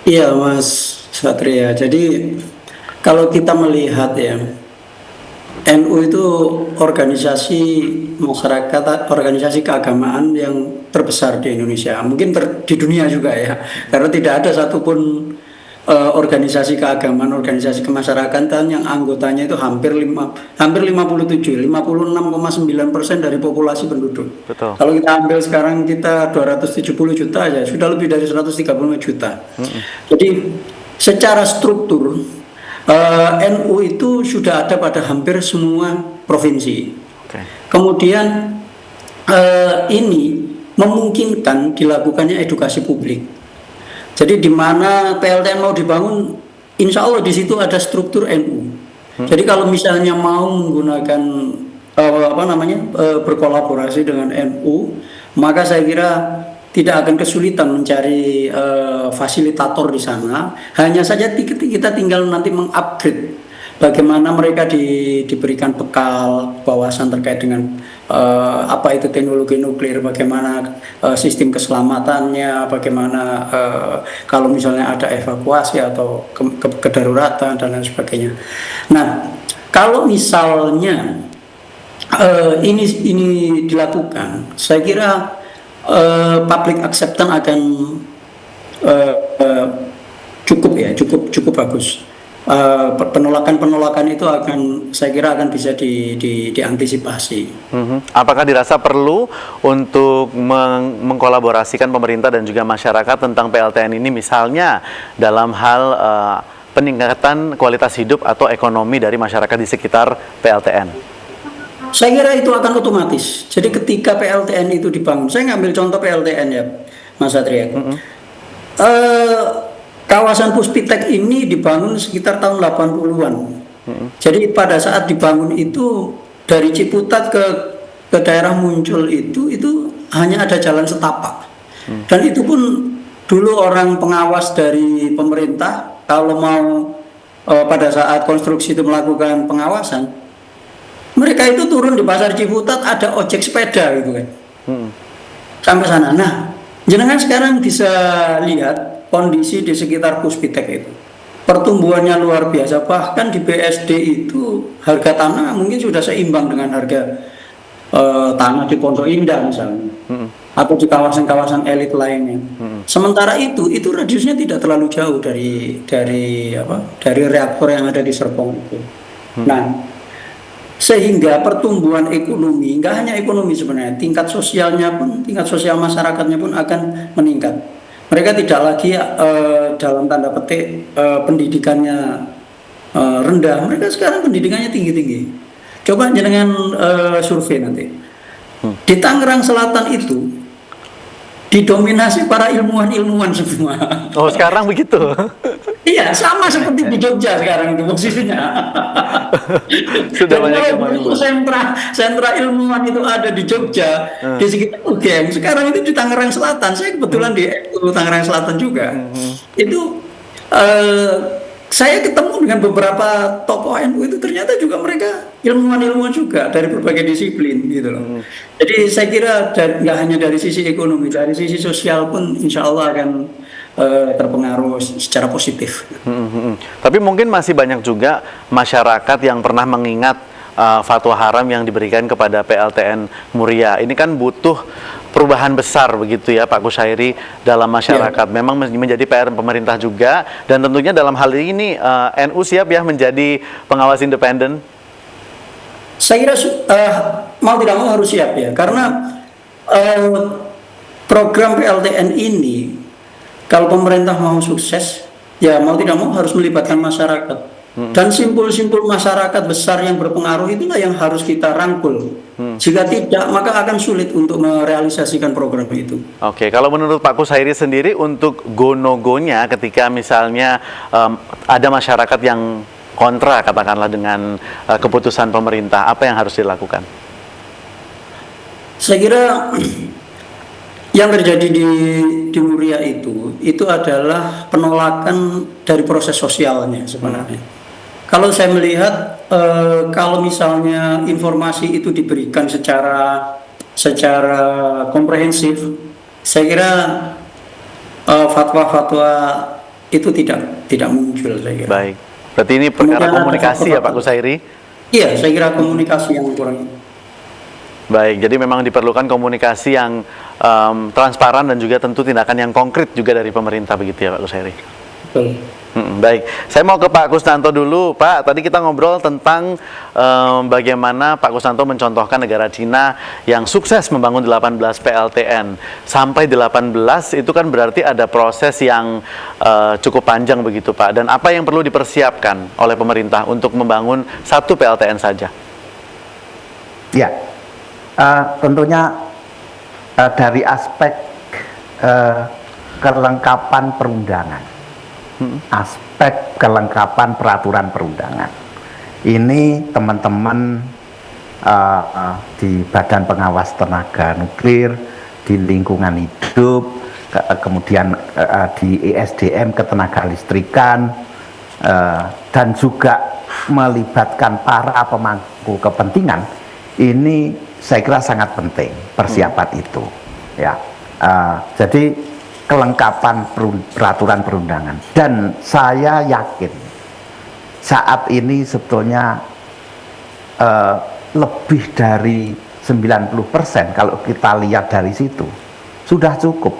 Iya, Mas Satria. Jadi kalau kita melihat ya, NU itu organisasi masyarakat, organisasi keagamaan yang terbesar di Indonesia, mungkin di dunia juga ya, karena tidak ada satupun organisasi keagamaan, organisasi kemasyarakatan yang anggotanya itu hampir 56,9% dari populasi penduduk.
Betul.
Kalau kita ambil sekarang kita 270 juta aja, sudah lebih dari 135 juta. Jadi secara struktur NU itu sudah ada pada hampir semua provinsi.
Okay.
Kemudian ini memungkinkan dilakukannya edukasi publik. Jadi di mana PLTN mau dibangun, insya Allah di situ ada struktur NU. Jadi kalau misalnya mau menggunakan berkolaborasi dengan NU, maka saya kira tidak akan kesulitan mencari fasilitator di sana. Hanya saja kita tinggal nanti mengupgrade bagaimana mereka diberikan bekal wawasan terkait dengan apa itu teknologi nuklir, bagaimana sistem keselamatannya, bagaimana kalau misalnya ada evakuasi atau kedaruratan dan lain sebagainya. Nah, kalau misalnya ini dilakukan, saya kira public acceptance akan cukup bagus. penolakan-penolakan itu saya kira akan bisa diantisipasi.
Apakah dirasa perlu untuk mengkolaborasikan pemerintah dan juga masyarakat tentang PLTN ini, misalnya dalam hal peningkatan kualitas hidup atau ekonomi dari masyarakat di sekitar PLTN?
Saya kira itu akan otomatis. Jadi ketika PLTN itu dibangun, saya ngambil contoh PLTN ya, Mas Satria. Kawasan Puspitek ini dibangun sekitar tahun 80-an. Jadi pada saat dibangun itu dari Ciputat ke daerah Muncul itu hanya ada jalan setapak. Dan itu pun dulu orang pengawas dari pemerintah kalau mau pada saat konstruksi itu melakukan pengawasan, mereka itu turun di pasar Ciputat ada ojek sepeda gitu kan. Sampai sana. Nah, jenengan sekarang bisa lihat kondisi di sekitar Puspitek itu. Pertumbuhannya luar biasa, bahkan di BSD itu harga tanah mungkin sudah seimbang dengan harga tanah di Pondok Indah misalnya, atau di kawasan-kawasan elit lainnya. Sementara itu radiusnya tidak terlalu jauh dari reaktor yang ada di Serpong itu. Nah, sehingga pertumbuhan ekonomi, nggak hanya ekonomi sebenarnya, tingkat sosial masyarakatnya pun akan meningkat. Mereka tidak lagi dalam tanda petik pendidikannya rendah, mereka sekarang pendidikannya tinggi-tinggi. Coba jangan survei nanti. Di Tangerang Selatan itu didominasi para ilmuwan semua.
Oh, sekarang begitu?
Iya, sama seperti di Jogja sekarang itu posisinya.
Sudah banyak yang
itu sentra ilmuwan itu ada di Jogja, di sekitar UGM. Sekarang itu di Tangerang Selatan. Saya kebetulan di Tangerang Selatan juga. Itu saya ketemu dengan beberapa tokoh NU itu, ternyata juga mereka ilmuwan juga dari berbagai disiplin gitu loh. Jadi saya kira nggak hanya dari sisi ekonomi, dari sisi sosial pun insya Allah akan terpengaruh secara positif.
Tapi mungkin masih banyak juga masyarakat yang pernah mengingat fatwa haram yang diberikan kepada PLTN Muria. Ini kan butuh perubahan besar begitu ya Pak Kushairi dalam masyarakat. Memang menjadi PR pemerintah juga, dan tentunya dalam hal ini NU siap ya menjadi pengawas independen.
Saya kira mau tidak mau harus siap ya, karena program PLTN ini kalau pemerintah mau sukses, ya mau tidak mau harus melibatkan masyarakat. Dan simpul-simpul masyarakat besar yang berpengaruh itulah yang harus kita rangkul. Jika tidak, maka akan sulit untuk merealisasikan program itu.
Oke, kalau menurut Pak Kushairi sendiri, untuk go-no-go-nya ketika misalnya ada masyarakat yang kontra katakanlah dengan keputusan pemerintah, apa yang harus dilakukan?
Saya kira yang terjadi di Muria itu adalah penolakan dari proses sosialnya sebenarnya. Kalau saya melihat, kalau misalnya informasi itu diberikan secara komprehensif, saya kira fatwa-fatwa itu tidak muncul, saya kira.
Baik, berarti ini perkara komunikasi ya Pak Kushairi?
Iya, saya kira komunikasi yang kurang.
Baik, jadi memang diperlukan komunikasi yang transparan dan juga tentu tindakan yang konkret juga dari pemerintah begitu ya Pak Kushairi?
Betul.
Baik, saya mau ke Pak Kusnanto dulu. Pak, tadi kita ngobrol tentang bagaimana Pak Kusnanto mencontohkan negara Cina yang sukses membangun 18 PLTN. Sampai 18 itu kan berarti ada proses yang cukup panjang begitu Pak. Dan apa yang perlu dipersiapkan oleh pemerintah untuk membangun satu PLTN saja?
Ya, tentunya dari aspek kelengkapan perundangan, aspek kelengkapan peraturan perundangan, ini teman-teman di Badan Pengawas Tenaga Nuklir, di lingkungan hidup, kemudian di ESDM ketenaga listrikan, dan juga melibatkan para pemangku kepentingan, ini saya kira sangat penting persiapan itu ya. Jadi kelengkapan peraturan perundangan, dan saya yakin saat ini sebetulnya lebih dari 90% kalau kita lihat dari situ sudah cukup.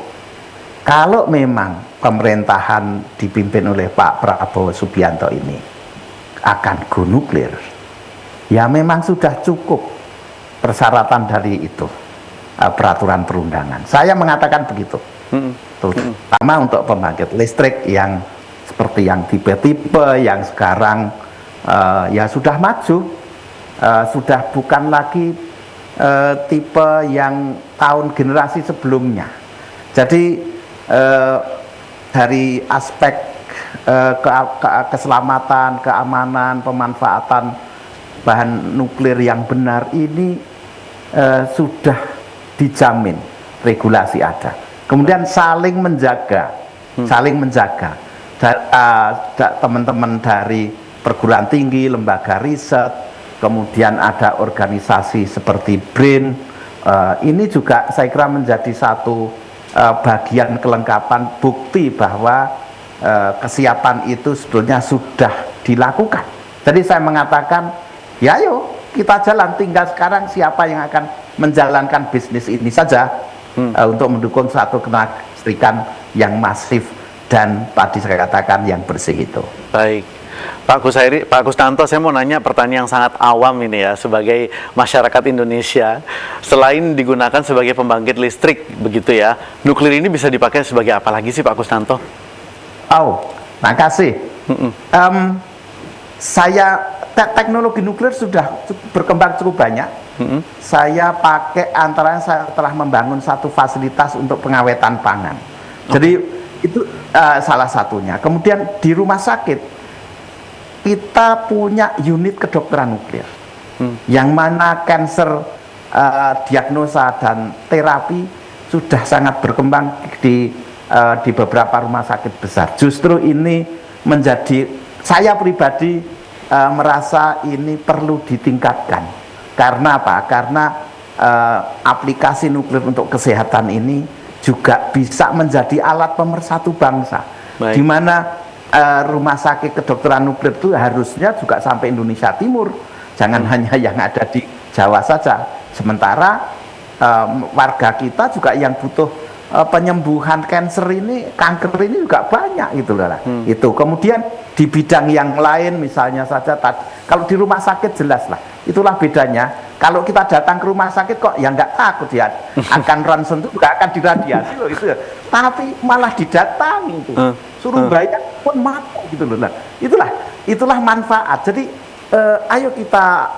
Kalau memang pemerintahan dipimpin oleh Pak Prabowo Subianto ini akan go nuklir, ya memang sudah cukup persyaratan dari itu, peraturan perundangan. Saya mengatakan begitu. Terutama untuk pembangkit listrik yang seperti yang tipe-tipe yang sekarang ya sudah maju, sudah bukan lagi tipe yang tahun generasi sebelumnya. Jadi dari aspek keselamatan, keamanan, pemanfaatan bahan nuklir yang benar ini sudah dijamin, regulasi ada. Kemudian saling menjaga, teman-teman dari perguruan tinggi, lembaga riset, kemudian ada organisasi seperti BRIN, ini juga saya kira menjadi satu bagian kelengkapan bukti bahwa kesiapan itu sebetulnya sudah dilakukan. Jadi saya mengatakan, ya ayo kita jalan, tinggal sekarang siapa yang akan menjalankan bisnis ini saja untuk mendukung satu keterlistraan yang masif dan tadi saya katakan yang bersih itu.
Baik. Pak Kusnanto, saya mau nanya pertanyaan yang sangat awam ini ya, sebagai masyarakat Indonesia, selain digunakan sebagai pembangkit listrik begitu ya, nuklir ini bisa dipakai sebagai apa lagi sih Pak Kusnanto?
Oh, makasih. Teknologi nuklir sudah berkembang cukup banyak. Saya pakai antaranya saya telah membangun satu fasilitas untuk pengawetan pangan. Jadi itu salah satunya. Kemudian di rumah sakit kita punya unit kedokteran nuklir, yang mana cancer diagnosa dan terapi sudah sangat berkembang di beberapa rumah sakit besar. Justru ini menjadi, saya pribadi merasa ini perlu ditingkatkan. Karena apa? Karena aplikasi nuklir untuk kesehatan ini juga bisa menjadi alat pemersatu bangsa. Di mana rumah sakit kedokteran nuklir itu harusnya juga sampai Indonesia Timur, jangan hanya yang ada di Jawa saja. Sementara warga kita juga yang butuh penyembuhan kanker ini juga banyak gitu loh. Itu kemudian di bidang yang lain misalnya saja kalau di rumah sakit jelas lah, itulah bedanya. Kalau kita datang ke rumah sakit kok ya nggak takut ya akan ronsen itu nggak akan diradiasi loh itu, tapi malah didatangi itu, suruh bayar pun mau gitu loh. Itulah manfaat. Jadi ayo kita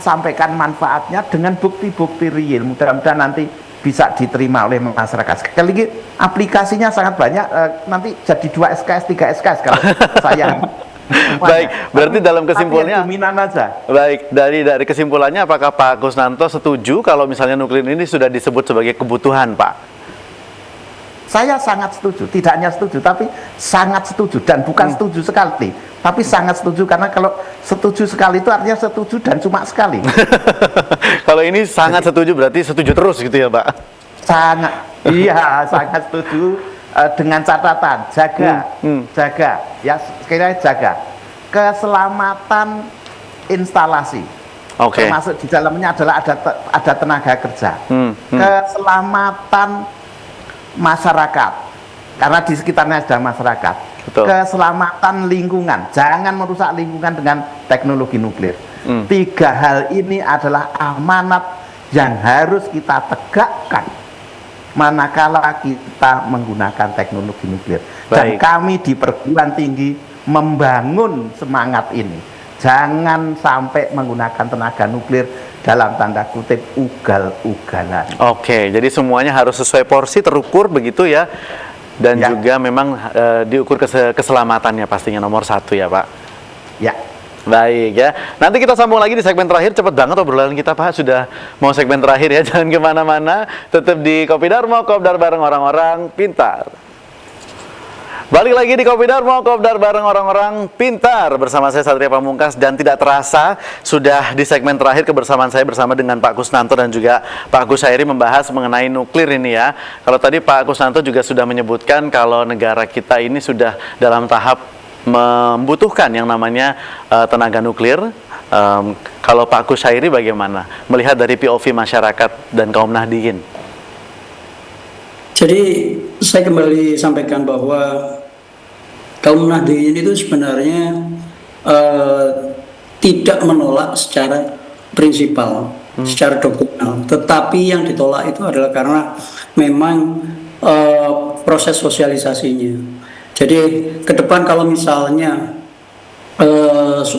sampaikan manfaatnya dengan bukti-bukti real. Mudah-mudahan nanti bisa diterima oleh masyarakat. Sekali lagi aplikasinya sangat banyak, nanti jadi 2 SKS, 3 SKS kalau saya.
Baik, berarti dalam kesimpulannya,
aja.
Baik, dari kesimpulannya apakah Pak Kusnanto setuju kalau misalnya nuklir ini sudah disebut sebagai kebutuhan, Pak?
Saya sangat setuju, tidak hanya setuju, tapi sangat setuju, dan bukan setuju sekali, tapi sangat setuju, karena kalau setuju sekali itu artinya setuju dan cuma sekali.
Kalau ini sangat setuju berarti setuju terus gitu ya, Pak?
Sangat, iya, sangat setuju, dengan catatan, jaga, ya sekiranya jaga keselamatan instalasi. Termasuk di dalamnya adalah ada tenaga kerja, keselamatan masyarakat, karena di sekitarnya ada masyarakat.
Betul.
Keselamatan lingkungan, jangan merusak lingkungan dengan teknologi nuklir. 3 hal ini adalah amanat yang harus kita tegakkan manakala kita menggunakan teknologi nuklir. Dan kami di perguruan tinggi membangun semangat ini. Jangan sampai menggunakan tenaga nuklir dalam tanda kutip ugal-ugalan.
Oke, jadi semuanya harus sesuai porsi, terukur begitu ya. Dan juga memang diukur keselamatannya pastinya nomor 1 ya, Pak.
Ya.
Baik ya. Nanti kita sambung lagi di segmen terakhir. Cepat banget obrolan kita, Pak. Sudah mau segmen terakhir ya. Jangan kemana-mana. Tetap di Kopi Darmo, Kopdar bareng orang-orang pintar. Balik lagi di Kopi Darmo, Kopdar bareng orang-orang pintar. Bersama saya Satria Pamungkas, dan tidak terasa sudah di segmen terakhir kebersamaan saya bersama dengan Pak Kusnanto dan juga Pak Gus Hairi membahas mengenai nuklir ini ya. Kalau tadi Pak Kusnanto juga sudah menyebutkan kalau negara kita ini sudah dalam tahap membutuhkan yang namanya tenaga nuklir. Kalau Pak Gus Hairi bagaimana melihat dari POV masyarakat dan kaum Nahdliyin?
Jadi saya kembali sampaikan bahwa kaum Nahdliyin itu sebenarnya eh, tidak menolak secara prinsipal, secara doktrinal, tetapi yang ditolak itu adalah karena memang proses sosialisasinya. Jadi ke depan kalau misalnya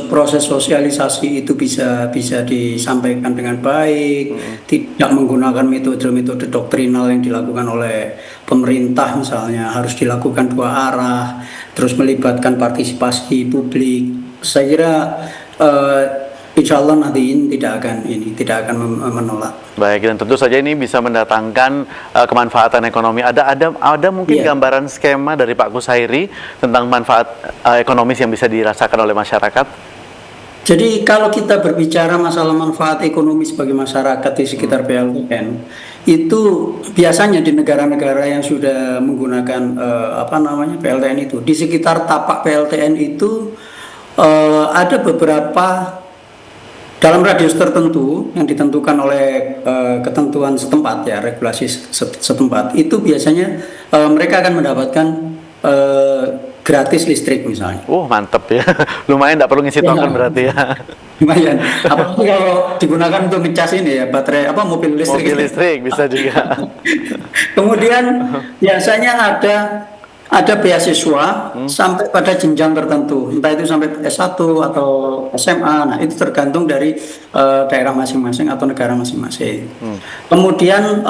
proses sosialisasi itu bisa disampaikan dengan baik, tidak menggunakan metode-metode doktrinal yang dilakukan oleh pemerintah, misalnya harus dilakukan dua arah, terus melibatkan partisipasi publik. Saya kira insya Allah Nahdien tidak akan menolak.
Baik, dan tentu saja ini bisa mendatangkan kemanfaatan ekonomi. Ada mungkin
Iya.
gambaran skema dari Pak Kushairi tentang manfaat ekonomis yang bisa dirasakan oleh masyarakat?
Jadi kalau kita berbicara masalah manfaat ekonomi bagi masyarakat di sekitar PLTN, itu biasanya di negara-negara yang sudah menggunakan PLTN itu, di sekitar tapak PLTN itu ada beberapa dalam radius tertentu yang ditentukan oleh ketentuan setempat, ya, regulasi setempat, itu biasanya mereka akan mendapatkan gratis listrik misalnya.
Mantep ya. Lumayan, tidak perlu ngisi token berarti ya.
Lumayan. Apalagi kalau digunakan untuk ngecas ini ya, baterai mobil listrik.
Mobil listrik bisa juga.
Kemudian biasanya ada beasiswa sampai pada jenjang tertentu, entah itu sampai S1 atau SMA. Nah, itu tergantung dari daerah masing-masing atau negara masing-masing. Kemudian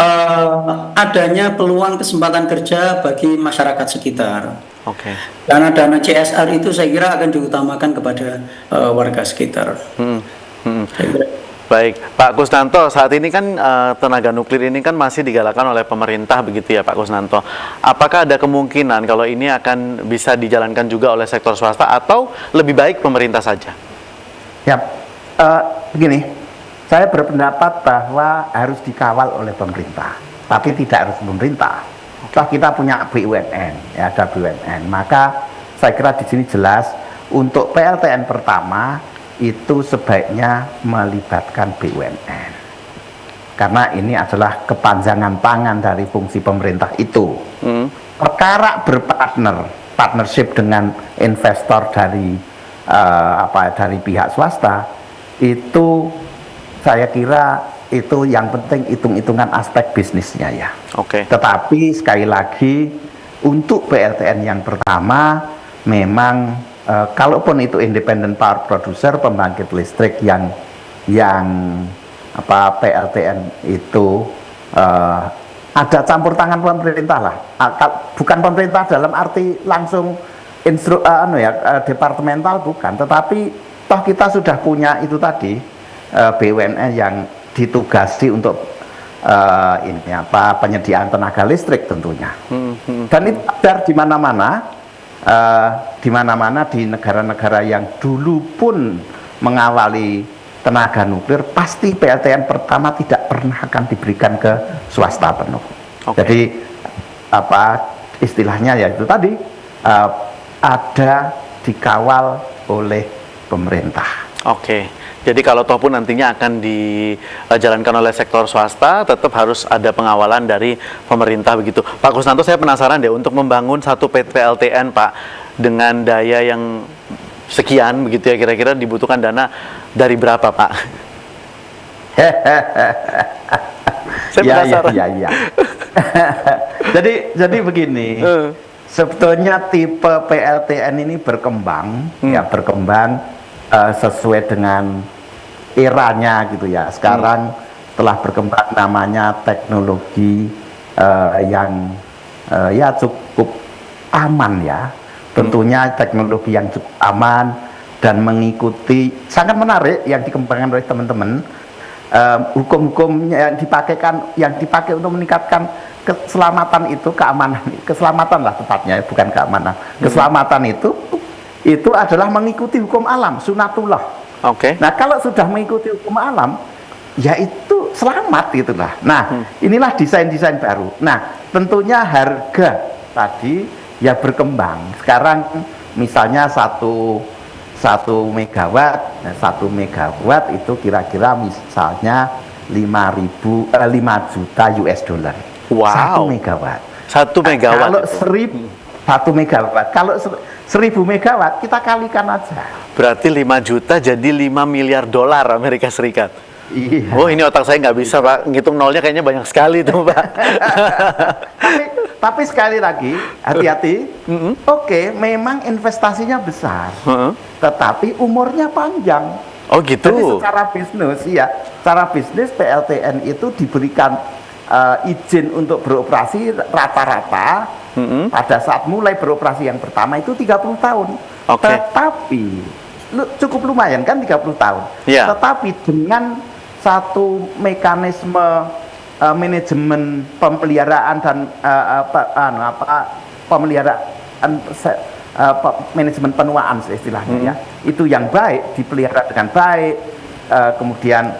adanya peluang kesempatan kerja bagi masyarakat sekitar.
Oke.
Dana-dana CSR itu saya kira akan diutamakan kepada warga sekitar. Saya kira.
Baik, Pak Kusnanto, saat ini kan tenaga nuklir ini kan masih digalakan oleh pemerintah begitu ya Pak Kusnanto. Apakah ada kemungkinan kalau ini akan bisa dijalankan juga oleh sektor swasta atau lebih baik pemerintah saja?
Ya, begini, saya berpendapat bahwa harus dikawal oleh pemerintah, tapi tidak harus pemerintah. Toh kita punya BUMN, ya, ada BUMN. Maka saya kira di sini jelas untuk PLTN pertama itu sebaiknya melibatkan BUMN, karena ini adalah kepanjangan tangan dari fungsi pemerintah itu. Perkara partnership dengan investor dari dari pihak swasta itu saya kira itu yang penting hitung-hitungan aspek bisnisnya, ya.
Oke.
Tetapi sekali lagi untuk PLTN yang pertama memang kalaupun itu independent power producer, pembangkit listrik yang PLTN itu ada campur tangan pemerintah lah. Bukan pemerintah dalam arti langsung departemental, bukan, tetapi toh kita sudah punya itu tadi BUMN yang ditugasi untuk penyediaan tenaga listrik tentunya. Dan itu ada di mana-mana di negara-negara yang dulu pun mengawali tenaga nuklir, pasti PLTN pertama tidak pernah akan diberikan ke swasta penuh. Jadi istilahnya ya itu tadi ada dikawal oleh pemerintah.
Oke. Jadi kalau toh pun nantinya akan dijalankan oleh sektor swasta, tetap harus ada pengawalan dari pemerintah begitu. Pak Kusnanto, saya penasaran deh, untuk membangun satu PLTN, Pak, dengan daya yang sekian begitu ya, kira-kira dibutuhkan dana dari berapa, Pak? Saya penasaran.
Ya. Jadi begini, sebetulnya tipe PLTN ini berkembang, sesuai dengan eranya gitu ya. Sekarang telah berkembang namanya teknologi yang cukup aman, ya. Tentunya teknologi yang cukup aman dan mengikuti, sangat menarik yang dikembangkan oleh teman-teman. Hukum-hukum yang dipakai untuk meningkatkan keselamatan itu, keselamatan lah tepatnya, bukan keamanan. Keselamatan itu adalah mengikuti hukum alam, sunatullah.
Oke.
Nah, kalau sudah mengikuti hukum alam, ya itu selamat gitulah. Nah, inilah desain-desain baru. Nah, tentunya harga tadi ya berkembang. Sekarang misalnya satu megawatt, 1 megawatt itu kira-kira misalnya 5 juta US dollar.
Wow.
1 megawatt.
1 megawatt.
Kalau
itu.
1 megawatt. Kalau 1000 megawatt kita kalikan aja.
Berarti 5 juta jadi 5 miliar dolar Amerika Serikat.
Iya.
Oh, ini otak saya nggak bisa, Pak. Ngitung nolnya kayaknya banyak sekali tuh, Pak.
tapi sekali lagi hati-hati. Oke, memang investasinya besar, tetapi umurnya panjang.
Oh, gitu.
Jadi secara bisnis, ya, secara bisnis PLTN itu diberikan izin untuk beroperasi rata-rata pada saat mulai beroperasi yang pertama itu 30 tahun.
Oke.
Tetapi cukup lumayan kan 30 tahun.
Iya.
Tetapi dengan satu mekanisme manajemen pemeliharaan dan manajemen penuaan istilahnya ya, itu yang baik, dipelihara dengan baik, kemudian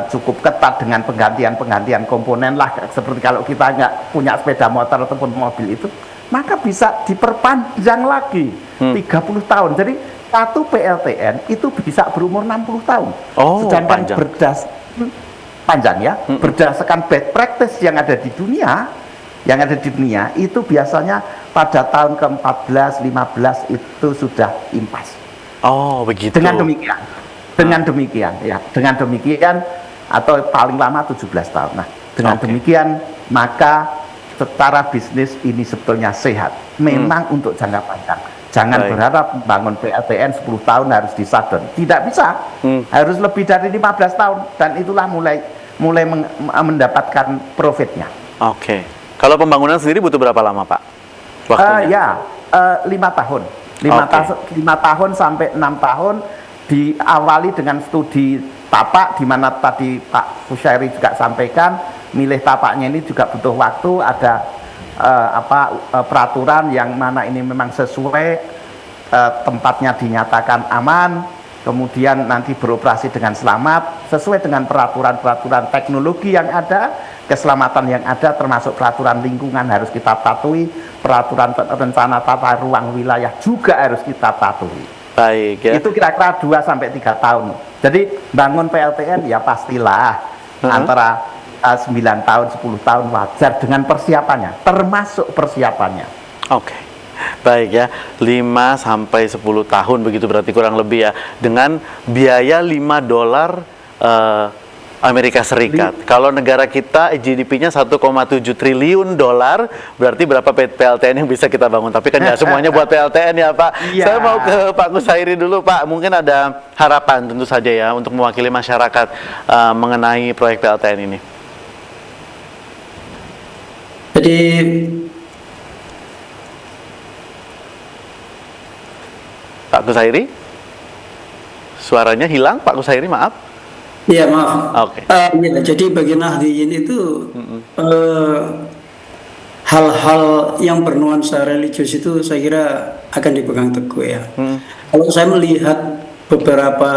cukup ketat dengan penggantian komponen lah, seperti kalau kita nggak punya sepeda motor ataupun mobil itu, maka bisa diperpanjang lagi 30 tahun. Jadi satu PLTN itu bisa berumur 60 tahun.
Oh,
sedangkan
panjang.
Panjang ya, berdasarkan best practice yang ada di dunia, itu biasanya pada tahun ke-14, 15 itu sudah impas.
Oh, begitu.
Dengan demikian atau paling lama 17 tahun. Nah, dengan demikian maka secara bisnis ini sebetulnya sehat. Memang untuk jangka panjang. Jangan berharap bangun PLTN 10 tahun harus disadon. Tidak bisa. Harus lebih dari 15 tahun dan itulah mulai mendapatkan profitnya.
Oke. Kalau pembangunan sendiri butuh berapa lama, Pak? Waktunya?
5 tahun. 5 tahun sampai 6 tahun, diawali dengan studi tapak, di mana tadi Pak Kusyairi juga sampaikan, milih tapaknya ini juga butuh waktu, ada peraturan yang mana ini memang sesuai, tempatnya dinyatakan aman, kemudian nanti beroperasi dengan selamat, sesuai dengan peraturan-peraturan teknologi yang ada, keselamatan yang ada, termasuk peraturan lingkungan harus kita patuhi, peraturan rencana tata ruang wilayah juga harus kita patuhi.
Baik ya.
Itu kira-kira 2-3 tahun. Jadi bangun PLTN ya pastilah antara 9 tahun, 10 tahun wajar dengan persiapannya, termasuk persiapannya.
Oke. Baik ya, 5-10 tahun begitu berarti kurang lebih ya, dengan biaya $5 Amerika Serikat. Kalau negara kita GDP-nya 1,7 triliun dolar, berarti berapa PLTN yang bisa kita bangun? Tapi kan nggak semuanya buat PLTN ya, Pak.
Iya.
Saya mau ke Pak Kushairi dulu, Pak. Mungkin ada harapan tentu saja ya untuk mewakili masyarakat mengenai proyek PLTN ini.
Jadi
Pak Kushairi? Suaranya hilang, Pak Kushairi, maaf.
ya maaf.
Oke.
Ya, jadi bagi Nahdliyin itu hal-hal yang bernuansa religius itu saya kira akan dipegang teguh ya. Kalau saya melihat beberapa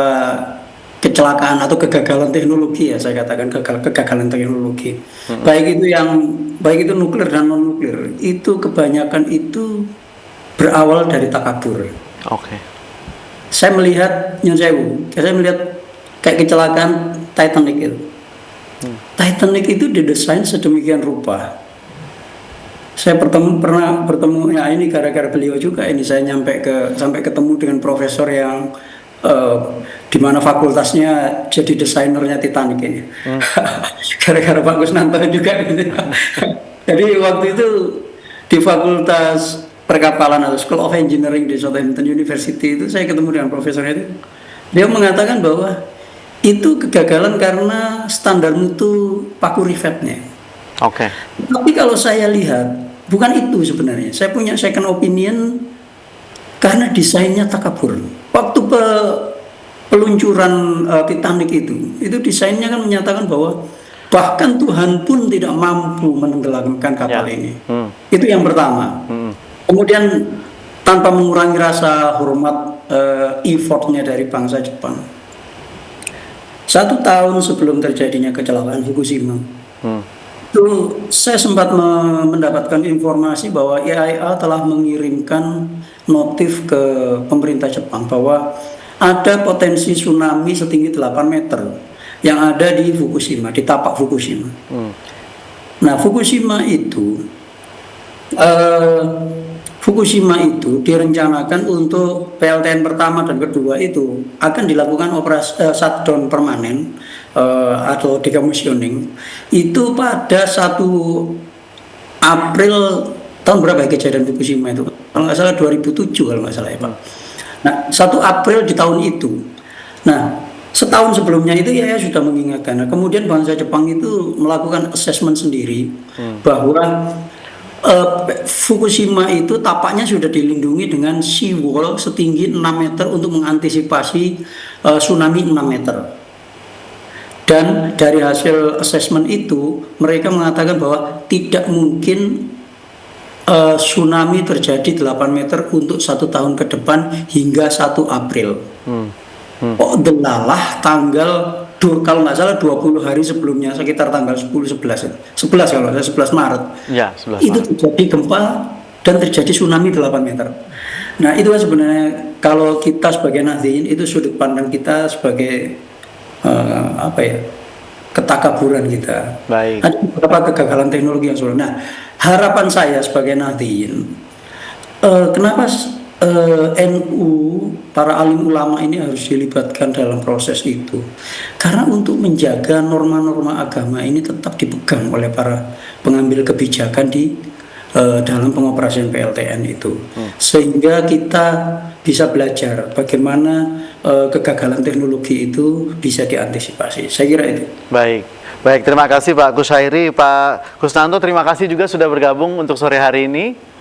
kecelakaan atau kegagalan teknologi ya, saya katakan kegagalan teknologi, baik itu nuklir dan non nuklir, itu kebanyakan itu berawal dari takabur.
Oke.
Saya melihat saya melihat kayak kecelakaan Titanic itu. Titanic itu didesain sedemikian rupa. Saya pernah bertemu, ya ini gara-gara beliau juga ini saya sampai ketemu dengan profesor yang di mana fakultasnya jadi desainernya Titanic ini. Gara-gara Pak Kusnanto juga gitu. Jadi waktu itu di fakultas perkapalan atau School of Engineering di Southampton University itu saya ketemu dengan profesor itu. Dia mengatakan bahwa itu kegagalan karena standar mutu paku rivetnya.
Oke.
Tapi kalau saya lihat bukan itu sebenarnya. Saya punya second opinion karena desainnya takabur. Waktu peluncuran Titanic itu desainnya kan menyatakan bahwa bahkan Tuhan pun tidak mampu menenggelamkan kapal ini. Itu yang pertama. Kemudian tanpa mengurangi rasa hormat effortnya dari bangsa Jepang. 1 tahun sebelum terjadinya kecelakaan Fukushima, itu saya sempat mendapatkan informasi bahwa IAEA telah mengirimkan notif ke pemerintah Jepang bahwa ada potensi tsunami setinggi 8 meter yang ada di Fukushima, di tapak Fukushima. Nah, Fukushima itu Fukushima itu direncanakan untuk PLTN pertama dan kedua itu akan dilakukan operasi shutdown permanen atau decommissioning itu pada 1 April tahun berapa ya kejadian Fukushima itu? Kalau nggak salah 2007 kalau nggak salah ya Pak. Nah 1 April di tahun itu. Nah setahun sebelumnya itu ya sudah mengingatkan. Nah, kemudian bangsa Jepang itu melakukan assessment sendiri bahwa Fukushima itu tapaknya sudah dilindungi dengan seawall setinggi 6 meter untuk mengantisipasi tsunami 6 meter. Dan dari hasil assessment itu mereka mengatakan bahwa tidak mungkin tsunami terjadi 8 meter untuk 1 tahun ke depan hingga 1 April. Kok delalah tanggal kalau nggak salah 20 hari sebelumnya sekitar tanggal 10-11 kalau saya 11 Maret
Ya, 11
itu
Maret.
terjadi gempa dan terjadi tsunami 8 meter. Nah itu kan sebenarnya kalau kita sebagai Nahdien itu sudut pandang kita sebagai ketakaburan kita.
Baik.
Ada beberapa kegagalan teknologi yang sudah. Nah harapan saya sebagai Nahdien kenapa NU, para alim ulama ini harus dilibatkan dalam proses itu. Karena untuk menjaga norma-norma agama ini tetap dipegang oleh para pengambil kebijakan di dalam pengoperasian PLTN itu. Sehingga kita bisa belajar bagaimana kegagalan teknologi itu bisa diantisipasi. Saya kira itu.
Baik. Baik, terima kasih Pak Kushairi. Pak Kusnanto, terima kasih juga sudah bergabung untuk sore hari ini.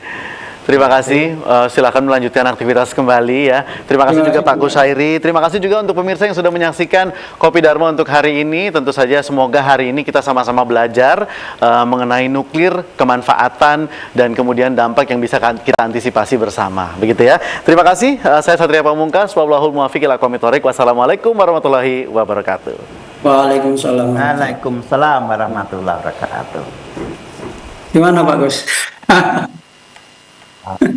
Terima kasih, silakan melanjutkan aktivitas kembali ya. Terima kasih juga Pak Kushairi. Terima kasih juga untuk pemirsa yang sudah menyaksikan Kopi Dharma untuk hari ini. Tentu saja semoga hari ini kita sama-sama belajar mengenai nuklir, kemanfaatan, dan kemudian dampak yang bisa kita antisipasi bersama. Begitu ya. Terima kasih, saya Satria Pamungkas. Wallahul muwaffiq ila aqwamit thoriq. Wassalamualaikum warahmatullahi wabarakatuh.
Waalaikumsalam.
Waalaikumsalam warahmatullahi wabarakatuh.
Gimana Pak Gus? Saya